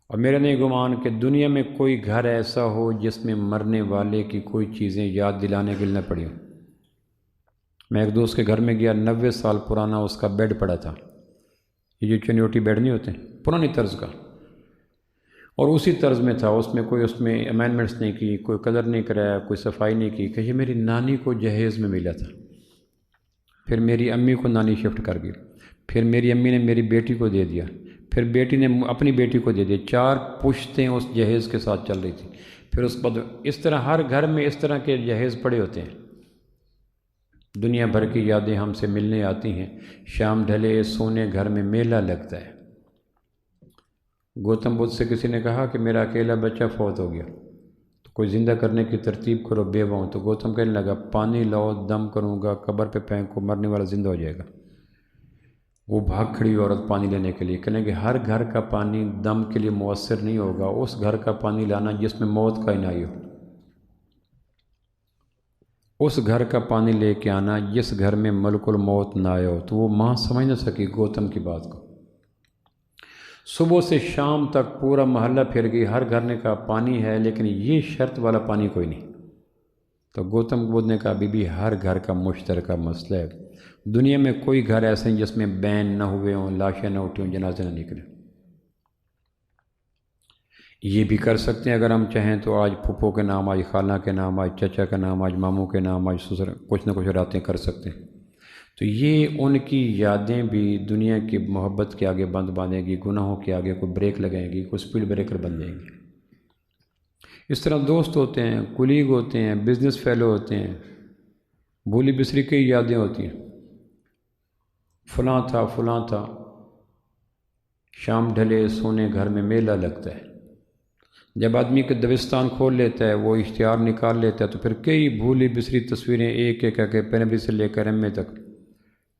اور میرا نہیں گمان کہ دنیا میں کوئی گھر ایسا ہو جس میں مرنے والے کی کوئی چیزیں یاد دلانے کے لیے نہ پڑی ہوں۔ میں ایک دوست کے گھر میں گیا، 90 سال پرانا اس کا بیڈ پڑا تھا، یہ جو چنیوٹی بیڈ نہیں ہوتے پرانی طرز کا، اور اسی طرز میں تھا، اس میں کوئی امینڈمنٹس نہیں کی، کوئی کلر نہیں کرایا، کوئی صفائی نہیں کی، کہ یہ میری نانی کو جہیز میں ملا تھا، پھر میری امی کو نانی شفٹ کر گئی، پھر میری امی نے میری بیٹی کو دے دیا، پھر بیٹی نے اپنی بیٹی کو دے دیا، 4 پشتیں اس جہیز کے ساتھ چل رہی تھی۔ پھر اس بعد اس طرح ہر گھر میں اس طرح کے جہیز پڑے ہوتے ہیں۔ دنیا بھر کی یادیں ہم سے ملنے آتی ہیں، شام ڈھلے سونے گھر میں میلہ لگتا ہے۔ گوتم بدھ سے کسی نے کہا کہ میرا اکیلا بچہ فوت ہو گیا تو کوئی زندہ کرنے کی ترتیب کرو، بیوہ ہوں۔ تو گوتم کہنے لگا پانی لاؤ، دم کروں گا، قبر پہ پھینکو، مرنے والا زندہ ہو جائے گا۔ وہ بھاگ کھڑی عورت پانی لینے کے لیے، کہنے کہ ہر گھر کا پانی دم کے لیے مؤثر نہیں ہوگا، اس گھر کا پانی لانا جس میں موت کا ہی ہو، اس گھر کا پانی لے کے آنا جس گھر میں ملک الموت نہ آئے ہو۔ تو وہ ماں سمجھ نہ سکی گوتم کی بات کو۔ صبح سے شام تک پورا محلہ پھر گئی، ہر گھر نے کہا پانی ہے لیکن یہ شرط والا پانی کوئی نہیں۔ تو گوتم بدھ نے کہا بی بی ہر گھر کا مشترکہ مسئلہ ہے، دنیا میں کوئی گھر ایسے ہیں جس میں بین نہ ہوئے ہوں، لاشیں نہ اٹھی ہوں، جنازے نہ نکلے۔ یہ بھی کر سکتے ہیں اگر ہم چاہیں تو، آج پھپھو کے نام، آج خالہ کے نام، آج چچا کا نام، آج ماموں کے نام، آج سسر، کچھ نہ کچھ راتیں کر سکتے ہیں۔ تو یہ ان کی یادیں بھی دنیا کی محبت کے آگے بند باندھیں گی، گناہوں کے آگے کوئی بریک لگائیں گی، کوئی سپیڈ بریکر بن جائیں گی۔ اس طرح دوست ہوتے ہیں، کولیگ ہوتے ہیں، بزنس فیلو ہوتے ہیں، بھولی بسری کی یادیں ہوتی ہیں، فلاں تھا فلاں تھا، شام ڈھلے سونے گھر میں میلہ لگتا ہے۔ جب آدمی کے دبستان کھول لیتا ہے، وہ اشتہار نکال لیتا ہے، تو پھر کئی بھولی بسری تصویریں ایک ایک کر کے پرائمری سے لے کر ایم اے تک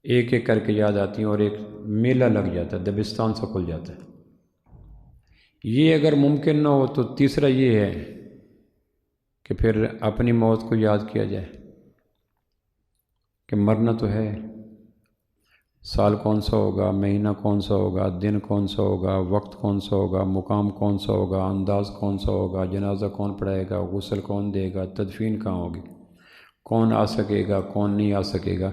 ایک ایک کر کے یاد آتی ہیں، اور ایک میلہ لگ جاتا ہے، دبستان سے کھل جاتا ہے۔ یہ اگر ممکن نہ ہو تو تیسرا یہ ہے کہ پھر اپنی موت کو یاد کیا جائے کہ مرنا تو ہے، سال کون سا ہوگا، مہینہ کون سا ہوگا، دن کون سا ہوگا، وقت کون سا ہوگا، مقام کون سا ہوگا، انداز کون سا ہوگا، جنازہ کون پڑھائے گا، غسل کون دے گا، تدفین کہاں ہوگی، کون آ سکے گا کون نہیں آ سکے گا۔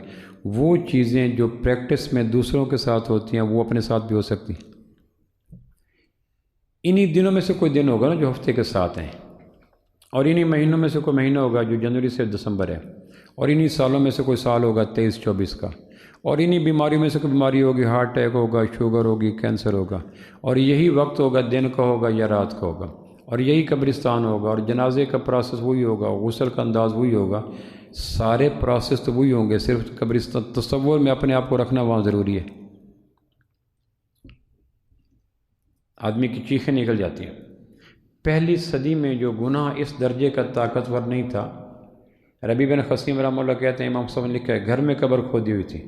وہ چیزیں جو پریکٹس میں دوسروں کے ساتھ ہوتی ہیں وہ اپنے ساتھ بھی ہو سکتی ہیں۔ انہی دنوں میں سے کوئی دن ہوگا نا جو ہفتے کے ساتھ ہیں، اور انہی مہینوں میں سے کوئی مہینہ ہوگا جو جنوری سے دسمبر ہے، اور انہی سالوں میں سے کوئی سال ہوگا 23-24 کا، اور انہی بیماریوں میں سے کوئی بیماری ہوگی، ہارٹ اٹیک ہوگا، شوگر ہوگی، کینسر ہوگا، اور یہی وقت ہوگا، دن کا ہوگا یا رات کا ہوگا، اور یہی قبرستان ہوگا، اور جنازے کا پروسیس وہی ہوگا، غسل کا انداز وہی ہوگا، سارے پروسیس تو وہی ہوں گے، صرف قبرستان تصور میں اپنے آپ کو رکھنا وہاں ضروری ہے۔ آدمی کی چیخیں نکل جاتی ہیں۔ پہلی صدی میں جو گناہ اس درجے کا طاقتور نہیں تھا، ربیع بن خثیم رحمہ اللہ کہتے ہیں، امام صاحب نے لکھا ہے، گھر میں قبر کھودی ہوئی تھی۔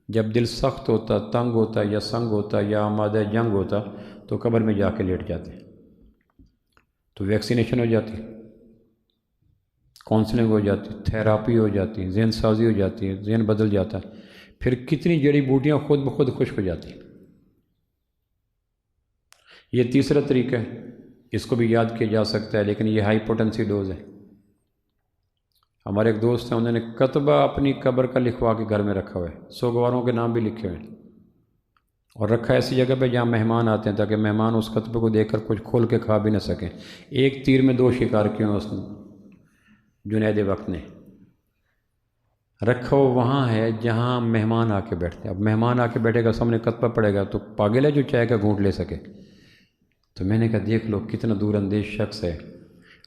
جب دل سخت ہوتا، تنگ ہوتا یا سنگ ہوتا یا آمادہ جنگ ہوتا تو قبر میں جا کے لیٹ جاتے، تو ویکسینیشن ہو جاتی، کونسلنگ ہو جاتی، تھیراپی ہو جاتی، ذہن سازی ہو جاتی ہے، ذہن بدل جاتا، پھر کتنی جڑی بوٹیاں خود بخود خشک ہو جاتی۔ یہ تیسرا طریقہ ہے، اس کو بھی یاد کیا جا سکتا ہے، لیکن یہ ہائی پوٹنسی ڈوز ہے۔ ہمارے ایک دوست ہیں، انہوں نے کتبہ اپنی قبر کا لکھوا کے گھر میں رکھا ہوا ہے، سوگواروں کے نام بھی لکھے ہوئے ہیں، اور رکھا ایسی جگہ پہ جہاں مہمان آتے ہیں تاکہ مہمان اس کتبے کو دیکھ کر کچھ کھول کے کھا بھی نہ سکیں۔ ایک تیر میں دو شکار کیے ہیں اس جنید وقت نے، رکھا وہاں ہے جہاں مہمان آ کے بیٹھتے ہیں۔ اب مہمان آ کے بیٹھے گا، سامنے کتبہ پڑے گا تو پاگل ہے جو چائے کا گھونٹ لے سکے؟ تو میں نے کہا دیکھ لو کتنا دور اندیش شخص ہے،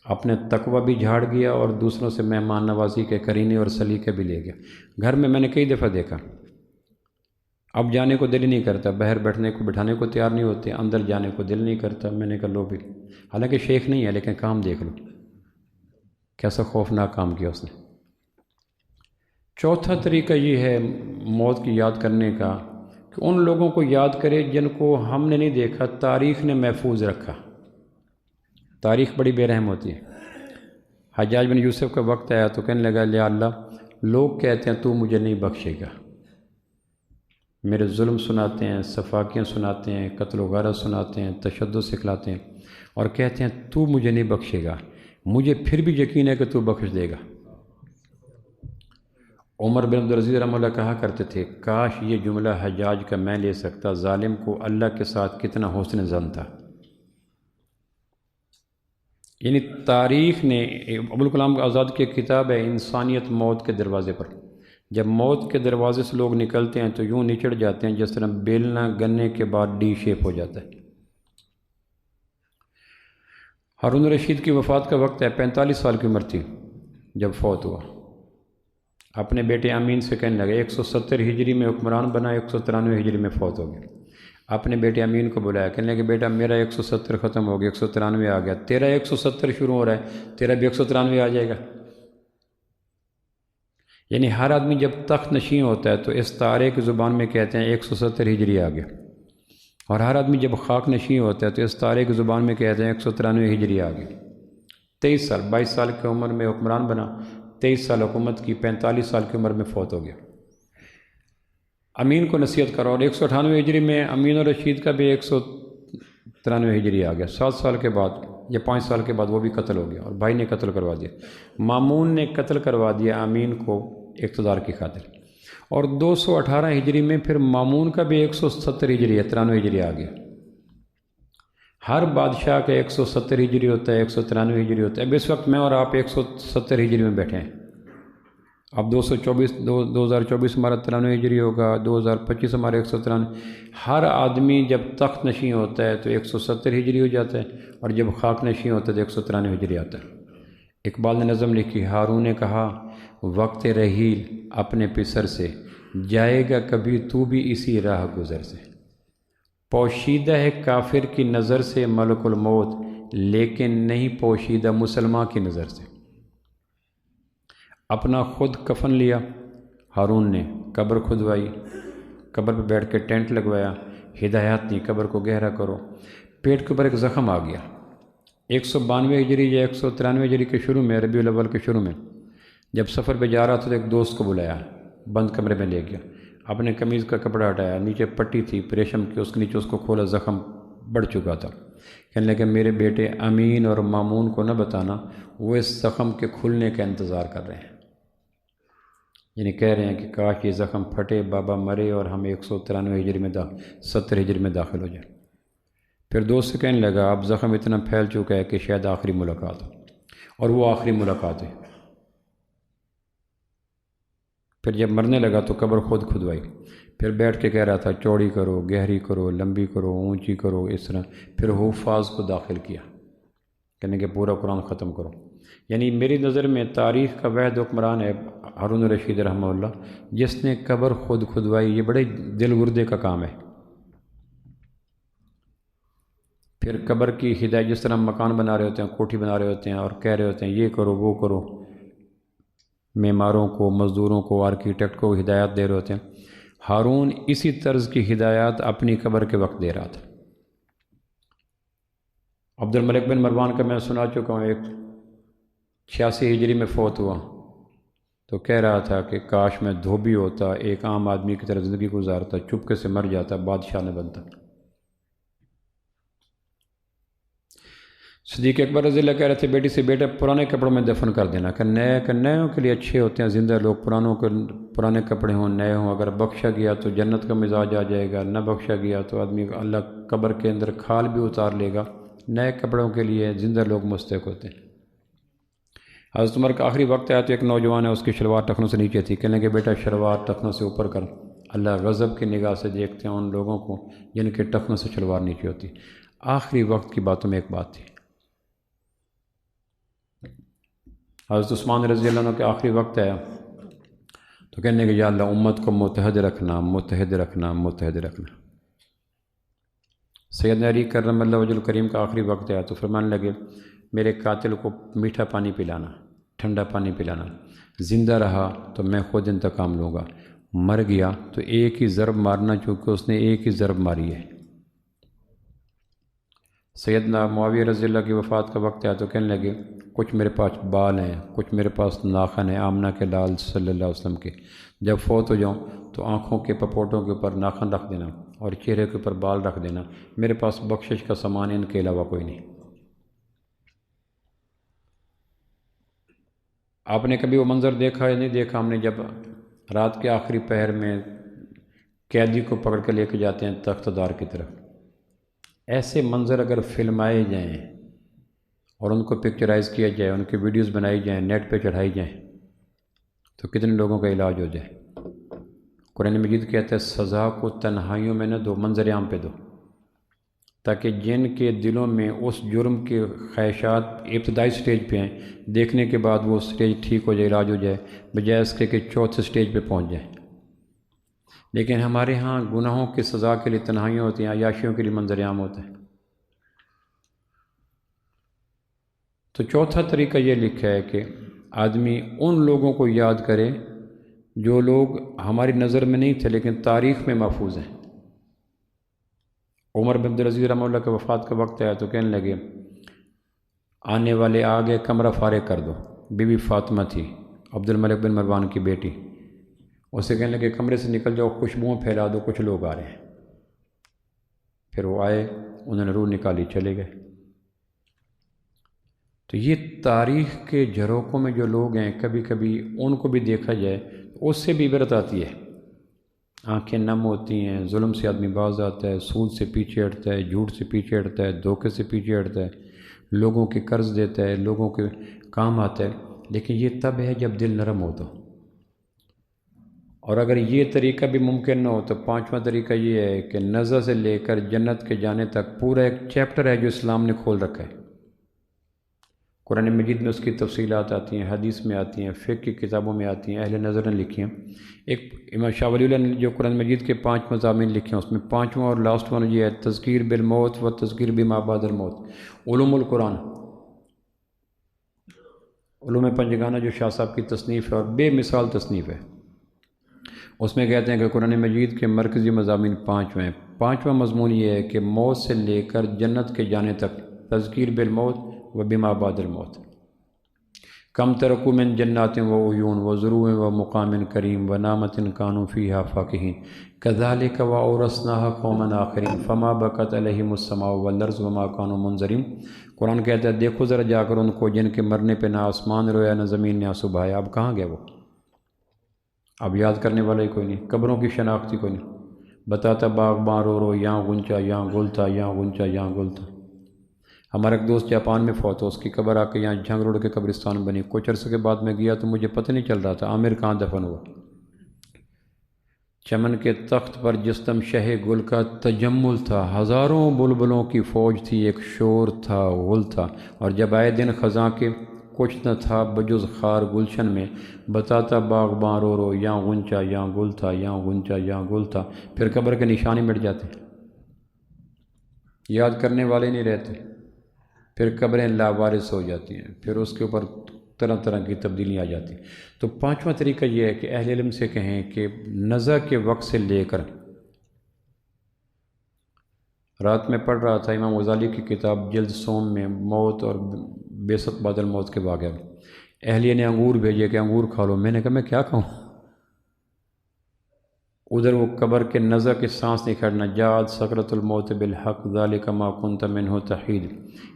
اپنے تقوی بھی جھاڑ گیا اور دوسروں سے مہمان نوازی کے کرینے اور سلیقے بھی لے گیا۔ گھر میں نے کئی دفعہ دیکھا، اب جانے کو دل ہی نہیں کرتا، باہر بیٹھنے کو بٹھانے کو تیار نہیں ہوتے، اندر جانے کو دل نہیں کرتا۔ میں نے کہا لو بھی، حالانکہ شیخ نہیں ہے لیکن کام دیکھ لو کیسا خوفناک کام کیا اس نے۔ چوتھا طریقہ یہ ہے موت کی یاد کرنے کا کہ ان لوگوں کو یاد کرے جن کو ہم نے نہیں دیکھا، تاریخ نے محفوظ رکھا۔ تاریخ بڑی بے رحم ہوتی ہے۔ حجاج بن یوسف کا وقت آیا تو کہنے لگا یا اللہ، لوگ کہتے ہیں تو مجھے نہیں بخشے گا، میرے ظلم سناتے ہیں، سفاکیاں سناتے ہیں، قتل و غارت سناتے ہیں، تشدد سکھلاتے ہیں، اور کہتے ہیں تو مجھے نہیں بخشے گا، مجھے پھر بھی یقین ہے کہ تو بخش دے گا۔ عمر بن عبدالعزیز رحمہ اللہ کہا کرتے تھے، کاش یہ جملہ حجاج کا میں لے سکتا، ظالم کو اللہ کے ساتھ کتنا حسن ظن تھا۔ یعنی تاریخ نے، ابوالکلام آزاد کی کتاب ہے انسانیت موت کے دروازے پر، جب موت کے دروازے سے لوگ نکلتے ہیں تو یوں نچڑ جاتے ہیں جس طرح بیلنا گننے کے بعد ڈی شیپ ہو جاتا ہے۔ ہارون رشید کی وفات کا وقت ہے، 45 سال کی عمر تھی جب فوت ہوا۔ اپنے بیٹے امین سے کہنے لگا، 170 ہجری میں حکمران بنا، 193 ہجری میں فوت ہو گیا۔ اپنے بیٹے امین کو بلایا، کہنے لگا بیٹا میرا 170 ختم ہو گیا، 193 آ گیا، تیرا 170 شروع ہو رہا ہے، تیرا بھی 193 آ جائے گا۔ یعنی ہر آدمی جب تخت نشین ہوتا ہے تو اس تارے کی زبان میں کہتے ہیں 170 ہجری آ گیا، اور ہر آدمی جب خاک نشین ہوتا ہے تو اس تارے کی زبان میں کہتے ہیں 193 ہجری آ گئی۔ 23 سال، 22 سال کی عمر میں حکمران بنا، 23 سال حکومت کی، 45 سال کی عمر میں فوت ہو گیا۔ امین کو نصیحت کرو، اور 198 ہجری میں امین اور رشید کا بھی 193 ہجری آ گیا۔ 7 سال کے بعد یا 5 سال کے بعد وہ بھی قتل ہو گیا، اور بھائی نے قتل کروا دیا، مامون نے قتل کروا دیا امین کو اقتدار کی خاطر۔ اور 218 ہجری میں پھر مامون کا بھی 170 ہجری ہے، 93 ہجری آ گیا۔ ہر بادشاہ کا 170 ہجری ہوتا ہے، 193 ہجری ہوتا ہے۔ اب اس وقت میں اور آپ 170 ہجری میں بیٹھے ہیں۔ اب 2024 ہمارا 93 ہجری ہوگا، 2025 ہمارا 193۔ ہر آدمی جب تخت نشین ہوتا ہے تو 170 ہجری ہو جاتا ہے، اور جب خاک نشین ہوتا ہے تو 193 ہجری آتا ہے۔ اقبال نے نظم لکھی، ہارون نے کہا وقت رحیل اپنے پسر سے، جائے گا کبھی تو بھی اسی راہ گزر سے۔ پوشیدہ ہے کافر کی نظر سے ملک الموت، لیکن نہیں پوشیدہ مسلمان کی نظر سے۔ اپنا خود کفن لیا ہارون نے، قبر کھدوائی، قبر پہ بیٹھ کے ٹینٹ لگوایا، ہدایات دی قبر کو گہرا کرو۔ پیٹ کے اوپر ایک زخم آ گیا۔ 192 ہجری یا 193 ہجری کے شروع میں، ربیع الاول کے شروع میں جب سفر پہ جا رہا تھا تو ایک دوست کو بلایا، بند کمرے میں لے گیا، اپنے قمیض کا کپڑا ہٹایا، نیچے پٹی تھی ریشم کی، اس کے نیچے اس کو کھولا، زخم بڑھ چکا تھا۔ کہنے لگا میرے بیٹے امین اور مامون کو نہ بتانا، وہ اس زخم کے کھلنے کا انتظار کر رہے ہیں۔ یعنی کہہ رہے ہیں کہ کاش یہ زخم پھٹے، بابا مرے اور ہم 193 ہجری میں 70 ہجری میں داخل ہو جائیں۔ پھر دوست سے کہنے لگا اب زخم اتنا پھیل چکا ہے کہ شاید آخری ملاقات ہو، اور وہ آخری ملاقات ہے۔ پھر جب مرنے لگا تو قبر خود کھدوائی، پھر بیٹھ کے کہہ رہا تھا چوڑی کرو، گہری کرو، لمبی کرو، اونچی کرو، اس طرح۔ پھر حفاظ کو داخل کیا، کہنے کہ پورا قرآن ختم کرو۔ یعنی میری نظر میں تاریخ کا واحد حکمران ہے ہارون الرشید رحمہ اللہ، جس نے قبر خود کھدوائی۔ یہ بڑے دل گردے کا کام ہے۔ پھر قبر کی ہدایت، جس طرح مکان بنا رہے ہوتے ہیں، کوٹھی بنا رہے ہوتے ہیں اور کہہ رہے ہوتے ہیں یہ کرو وہ کرو، معماروں کو، مزدوروں کو، آرکیٹیکٹ کو ہدایات دے رہے ہوتے ہیں، ہارون اسی طرز کی ہدایات اپنی قبر کے وقت دے رہا تھا۔ عبد الملک بن مروان کا میں سنا چکا ہوں، ایک 86 ہجری میں فوت ہوا، تو کہہ رہا تھا کہ کاش میں دھوبی ہوتا، ایک عام آدمی کی طرح زندگی گزارتا، چپکے سے مر جاتا، بادشاہ نہ بنتا۔ صدیق اکبر رضی اللہ کہہ رہے تھے بیٹی سے بیٹا پرانے کپڑوں میں دفن کر دینا، کہ نئےوں کے لیے اچھے ہوتے ہیں زندہ لوگ، پرانے کپڑے ہوں، نئے ہوں، اگر بخشا گیا تو جنت کا مزاج آ جائے گا، نہ بخشا گیا تو آدمی اللہ قبر کے اندر کھال بھی اتار لے گا۔ نئے کپڑوں کے لیے زندہ لوگ مستحق ہوتے ہیں۔ حضرت عمر کا آخری وقت آیا تو ایک نوجوان ہے، اس کی شلوار ٹخنوں سے نیچے تھی، کہنے کہ بیٹا شلوار ٹخنوں سے اوپر کر، اللہ غضب کی نگاہ سے دیکھتے ہیں ان لوگوں کو جن کے ٹخنوں سے شلوار نیچے ہوتی۔ آخری وقت کی باتوں میں ایک بات تھی۔ حضرت عثمان رضی اللہ عنہ کے آخری وقت آیا تو کہنے کہ یا اللہ امت کو متحد رکھنا، متحد رکھنا، متحد رکھنا۔ سیدنا علی کرم اللہ وجہ الکریم کا آخری وقت آیا تو فرمانے لگے میرے قاتل کو میٹھا پانی پلانا، ٹھنڈا پانی پلانا، زندہ رہا تو میں خود انتقام لوں گا، مر گیا تو ایک ہی ضرب مارنا، چونکہ اس نے ایک ہی ضرب ماری ہے۔ سیدنا معاویہ رضی اللہ کی وفات کا وقت آیا تو کہنے لگے کچھ میرے پاس بال ہیں، کچھ میرے پاس ناخن ہیں آمنہ کے لال صلی اللہ علیہ وسلم کے، جب فوت ہو جاؤں تو آنکھوں کے پپوٹوں کے اوپر ناخن رکھ دینا اور چہرے کے اوپر بال رکھ دینا، میرے پاس بخشش کا سامان ان کے علاوہ کوئی نہیں۔ آپ نے کبھی وہ منظر دیکھا یا نہیں دیکھا؟ ہم نے جب رات کے آخری پہر میں قیدی کو پکڑ کے لے کے جاتے ہیں تخت دار کی طرف، ایسے منظر اگر فلمائے جائیں اور ان کو پکچرائز کیا جائے، ان کی ویڈیوز بنائی جائیں، نیٹ پہ چڑھائی جائیں تو کتنے لوگوں کا علاج ہو جائے۔ قرآن مجید کہتا ہے سزا کو تنہائیوں میں نہ دو، منظر عام پہ دو، تاکہ جن کے دلوں میں اس جرم کے خواہشات ابتدائی سٹیج پہ ہیں، دیکھنے کے بعد وہ سٹیج ٹھیک ہو جائے، علاج ہو جائے، بجائے اس کے کہ چوتھے سٹیج پہ پہنچ جائیں۔ لیکن ہمارے ہاں گناہوں کی سزا کے لیے تنہائیوں ہوتی ہیں، عیاشیوں کے لیے منظر عام ہوتا ہے۔ تو چوتھا طریقہ یہ لکھا ہے کہ آدمی ان لوگوں کو یاد کرے جو لوگ ہماری نظر میں نہیں تھے لیکن تاریخ میں محفوظ ہیں۔ عمر بن عبدالعزیز رحمہ اللہ کے وفات کا وقت آیا تو کہنے لگے آنے والے آگے کمرہ فارغ کر دو۔ بی بی فاطمہ تھی، عبد الملک بن مروان کی بیٹی، اسے کہنے لگے کمرے سے نکل جاؤ، خوشبوؤں پھیلا دو، کچھ لوگ آ رہے ہیں۔ پھر وہ آئے، انہوں نے روح نکالی، چلے گئے۔ تو یہ تاریخ کے جھروکوں میں جو لوگ ہیں، کبھی کبھی ان کو بھی دیکھا جائے اس سے بھی عبرت آتی ہے۔ آنکھیں نم ہوتی ہیں، ظلم سے آدمی باز آتا ہے، سود سے پیچھے ہٹتا ہے، جھوٹ سے پیچھے ہٹتا ہے، دھوکے سے پیچھے ہٹتا ہے، لوگوں کے قرض دیتا ہے، لوگوں کے کام آتا ہے۔ لیکن یہ تب ہے جب دل نرم ہو تو، اور اگر یہ طریقہ بھی ممکن نہ ہو تو پانچواں طریقہ یہ ہے کہ نظر سے لے کر جنت کے جانے تک پورا ایک چیپٹر ہے جو اسلام نے کھول رکھا ہے۔ قرآن مجید میں اس کی تفصیلات آتی ہیں، حدیث میں آتی ہیں، فقہ کی کتابوں میں آتی ہیں، اہل نظر نے لکھی ہیں۔ ایک امام شاہ ولی اللہ نے جو قرآن مجید کے 5 مضامین لکھے ہیں، اس میں 5واں اور لاسٹ ون یہ ہے تذکیر بالموت و تذکیر بما بعد الموت، علوم القرآن، علوم پنجگانہ جو شاہ صاحب کی تصنیف ہے اور بے مثال تصنیف ہے۔ اس میں کہتے ہیں کہ قرآن مجید کے مرکزی مضامین 5 ہیں۔ 5واں مضمون یہ ہے کہ موت سے لے کر جنت کے جانے تک تذکیر بالموت و بما بعد الموت، کم ترکوا من جنات و عیون و زروع و مقام کریم و نعمت کانوا فیہا فاکہین کذالک وأورثناہا قوما آخرین فما بکت علیہم السماء والارض وما کانوا منظرین۔ قرآن کہتا ہے دیکھو ذرا جا کر ان کو جن کے مرنے پہ نہ آسمان رویا نہ زمین نے آنسو بہایا، اب کہاں گئے وہ؟ اب یاد کرنے والا ہی کوئی نہیں، قبروں کی شناختی کوئی نہیں، بتاتا باغباں رو رو یہاں غنچہ یہاں گل تھا، یہاں غنچہ یہاں گل تھا۔ ہمارا ایک دوست جاپان میں فوت ہو، اس کی قبر آ کے یہاں جھنگ روڈ کے قبرستان میں بنی، کچھ عرصے کے بعد میں گیا تو مجھے پتہ نہیں چل رہا تھا عامر کہاں دفن ہوا۔ چمن کے تخت پر جس دم شہ گل کا تجمل تھا، ہزاروں بلبلوں کی فوج تھی، ایک شور تھا غل تھا، اور جب آئے دن خزاں کے کچھ نہ تھا بجز خار گلشن میں، بتاتا باغباں رو رو یہاں غنچہ یہاں گل تھا، یہاں غنچہ یہاں گل تھا۔ پھر قبر کے نشان ہی مٹ جاتے، یاد کرنے والے نہیں رہتے، پھر قبریں لاوارث ہو جاتی ہیں، پھر اس کے اوپر طرح طرح کی تبدیلیاں آ جاتی ہیں۔ تو پانچواں طریقہ یہ ہے کہ اہل علم سے کہیں کہ نزع کے وقت سے لے کر، رات میں پڑھ رہا تھا امام غزالی کی کتاب جلد سوم میں موت اور بیست بعد الموت کے واقعہ میں، اہلیہ نے انگور بھیجے کہ انگور کھا لو، میں نے کہا میں کیا کھاؤں؟ ادھر وہ قبر کے نزع کے سانس نہیں کھڑنا، جاءت سکرۃ الموت بالحق ذالک ما کنت منہ تحید،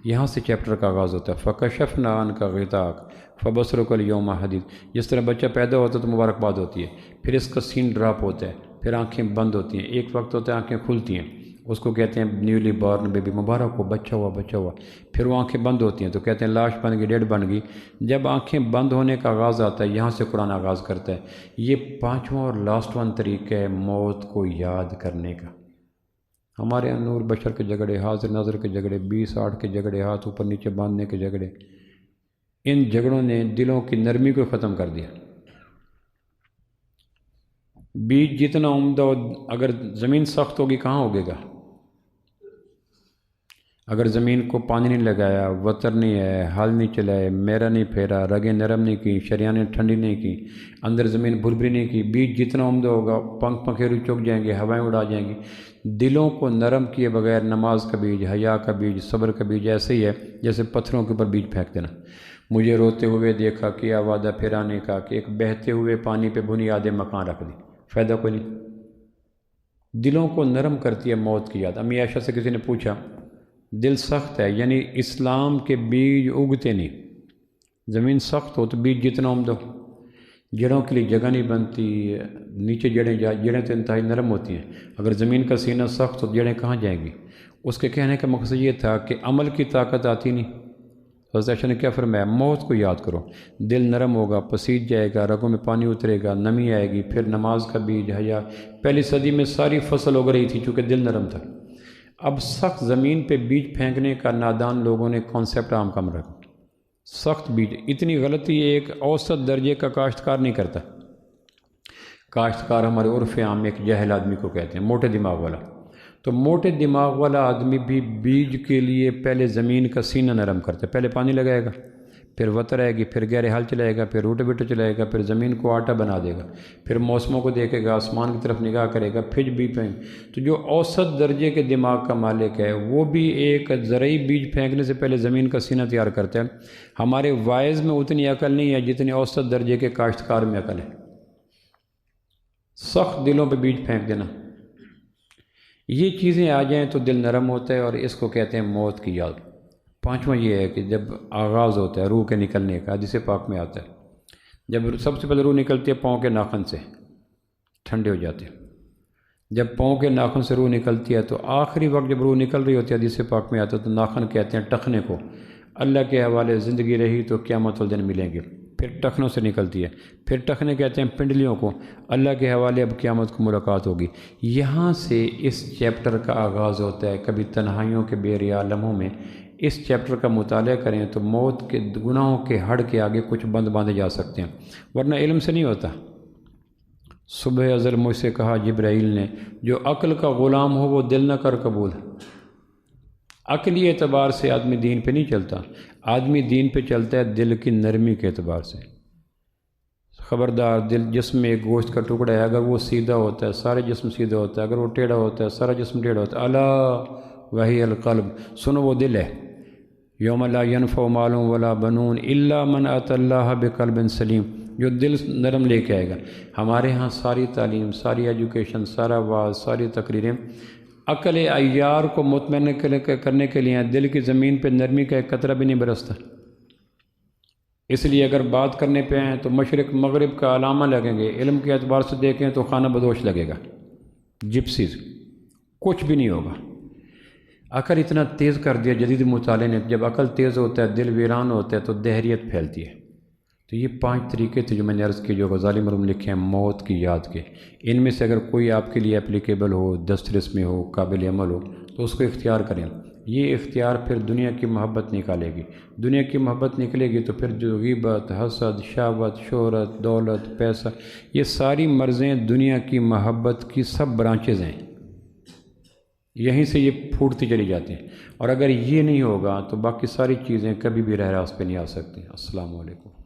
یہاں سے چیپٹر کا آغاز ہوتا ہے۔ فکشفنا عنک غطاءک فبصرک الیوم حدید، جس طرح بچہ پیدا ہوتا ہے تو مبارکباد ہوتی ہے، پھر اس کا سین ڈراپ ہوتا ہے، پھر آنکھیں بند ہوتی ہیں، ایک وقت ہوتا ہے آنکھیں کھلتی ہیں، اس کو کہتے ہیں نیولی بارن بیبی، مبارک ہو بچہ ہوا بچہ ہوا، پھر وہ آنکھیں بند ہوتی ہیں تو کہتے ہیں لاش بن گئی ڈیڈ بن گئی۔ جب آنکھیں بند ہونے کا آغاز آتا ہے یہاں سے قرآن آغاز کرتا ہے۔ یہ پانچواں اور لاسٹ ون طریقہ ہے موت کو یاد کرنے کا۔ ہمارے یہاں نور بشر کے جھگڑے، حاضر ناظر کے جھگڑے، 20-8 کے جھگڑے، ہاتھ اوپر نیچے باندھنے کے جھگڑے، ان جھگڑوں نے دلوں کی نرمی کو ختم کر دیا۔ بیج جتنا عمدہ ہو، اگر زمین سخت ہوگی کہاں ہوگے گا؟ اگر زمین کو پانی نہیں لگایا، وتر نہیں ہے، ہل نہیں چلائے، میرا نہیں پھیرا، رگیں نرم نہیں کی، شریانیں ٹھنڈی نہیں کی، اندر زمین بھربھری نہیں کی، بیج جتنا عمدہ ہوگا پنکھ پنکھیرو چک جائیں گے، ہوائیں اڑا جائیں گی۔ دلوں کو نرم کیے بغیر نماز کا بیج، حیا کا بیج، صبر کا بیج ایسے ہی ہے جیسے پتھروں کے اوپر بیج پھینک دینا۔ مجھے روتے ہوئے دیکھا، کیا وعدہ پھر آنے کا، کہ ایک بہتے ہوئے پانی پہ بنیاد مکان رکھ دی، فائدہ کوئی نہیں۔ دلوں کو نرم کرتی ہے موت کی یاد۔ امی عائشہ سے کسی نے پوچھا دل سخت ہے، یعنی اسلام کے بیج اگتے نہیں، زمین سخت ہو تو بیج جتنا عمدہ ہو، جڑوں کے لیے جگہ نہیں بنتی، نیچے جڑیں تو انتہائی نرم ہوتی ہیں، اگر زمین کا سینہ سخت ہو تو جڑیں کہاں جائیں گی؟ اس کے کہنے کا مقصد یہ تھا کہ عمل کی طاقت آتی نہیں۔ حضرت عائشہ نے کیا فرمایا؟ موت کو یاد کرو، دل نرم ہوگا، پسیج جائے گا، رگوں میں پانی اترے گا، نمی آئے گی، پھر نماز کا بیج، حیا۔ پہلی صدی میں ساری فصل اگ رہی تھی چونکہ دل نرم تھا۔ اب سخت زمین پہ بیج پھینکنے کا نادان لوگوں نے کانسیپٹ عام کم رکھا۔ سخت بیج، اتنی غلطی ایک اوسط درجے کا کاشتکار نہیں کرتا۔ کاشتکار ہمارے عرف عام میں ایک جاہل آدمی کو کہتے ہیں، موٹے دماغ والا۔ تو موٹے دماغ والا آدمی بھی بیج کے لیے پہلے زمین کا سینہ نرم کرتا ہے، پہلے پانی لگائے گا، پھر وتر آئے گی، پھر گہرے ہل چلائے گا، پھر روٹے بیٹے چلائے گا، پھر زمین کو آٹا بنا دے گا، پھر موسموں کو دیکھے گا، آسمان کی طرف نگاہ کرے گا، پھر بھی تو جو اوسط درجے کے دماغ کا مالک ہے وہ بھی ایک زرعی بیج پھینکنے سے پہلے زمین کا سینہ تیار کرتا ہے۔ ہمارے وائز میں اتنی عقل نہیں ہے جتنی اوسط درجے کے کاشتکار میں عقل ہے۔ سخت دلوں پہ بیج پھینک دینا، یہ چیزیں آ جائیں تو دل نرم ہوتا ہے، اور اس کو کہتے ہیں موت کی یاد۔ پانچواں یہ ہے کہ جب آغاز ہوتا ہے روح کے نکلنے کا، حدیث پاک میں آتا ہے، جب سب سے پہلے روح نکلتی ہے پاؤں کے ناخن سے، ٹھنڈے ہو جاتے ہیں۔ جب پاؤں کے ناخن سے روح نکلتی ہے تو آخری وقت جب روح نکل رہی ہوتی ہے، حدیث پاک میں آتا ہے، تو ناخن کہتے ہیں ٹخنے کو، اللہ کے حوالے زندگی رہی تو قیامت والدن ملیں گے، پھر ٹخنوں سے نکلتی ہے، پھر ٹخنے کہتے ہیں پنڈلیوں کو، اللہ کے حوالے اب قیامت کو ملاقات ہوگی۔ یہاں سے اس چیپٹر کا آغاز ہوتا ہے۔ کبھی تنہائیوں کے بے ریا لمحوں میں اس چیپٹر کا مطالعہ کریں تو موت کے گناہوں کے ہڑ کے آگے کچھ بند باندھے جا سکتے ہیں، ورنہ علم سے نہیں ہوتا۔ صبح ازل مجھ سے کہا جبرائیل نے، جو عقل کا غلام ہو وہ دل نہ کر قبول۔ عقلی اعتبار سے آدمی دین پہ نہیں چلتا، آدمی دین پہ چلتا ہے دل کی نرمی کے اعتبار سے۔ خبردار، دل جسم میں ایک گوشت کا ٹکڑا ہے، اگر وہ سیدھا ہوتا ہے سارے جسم سیدھا ہوتا ہے، اگر وہ ٹیڑھا ہوتا ہے سارا جسم ٹیڑھا ہوتا ہے۔ الا وہی القلب، سنو وہ دل ہے۔ یوم لا ینفع مال ولا بنون الا من اتى اللہ بقلب سلیم، جو دل نرم لے کے آئے گا۔ ہمارے ہاں ساری تعلیم، ساری ایجوکیشن، سارا واعظ، ساری تقریریں عقل عیار کو مطمئن کرنے کے لیے، دل کی زمین پہ نرمی کا ایک قطرہ بھی نہیں برستا۔ اس لیے اگر بات کرنے پہ آئیں تو مشرق مغرب کا علامہ لگیں گے، علم کے اعتبار سے دیکھیں تو خانہ بدوش لگے گا، جپسیز، کچھ بھی نہیں ہوگا۔ عقل اتنا تیز کر دیا جدید مطالعے نے، جب عقل تیز ہوتا ہے دل ویران ہوتا ہے تو دہریت پھیلتی ہے۔ تو یہ 5 طریقے تھے جو میں نے عرض کی، جو غزالی مرحوم لکھے ہیں موت کی یاد کے۔ ان میں سے اگر کوئی آپ کے لیے اپلیکیبل ہو، دسترس میں ہو، قابل عمل ہو تو اس کو اختیار کریں۔ یہ اختیار پھر دنیا کی محبت نکالے گی۔ دنیا کی محبت نکلے گی تو پھر جو غیبت، حسد، شہوت، شہرت، دولت، پیسہ، یہ ساری مرضیں دنیا کی محبت کی سب برانچز ہیں، یہیں سے یہ پھوٹتی چلی جاتی ہیں۔ اور اگر یہ نہیں ہوگا تو باقی ساری چیزیں کبھی بھی راہ راست پہ نہیں آ سکتی۔ السلام علیکم۔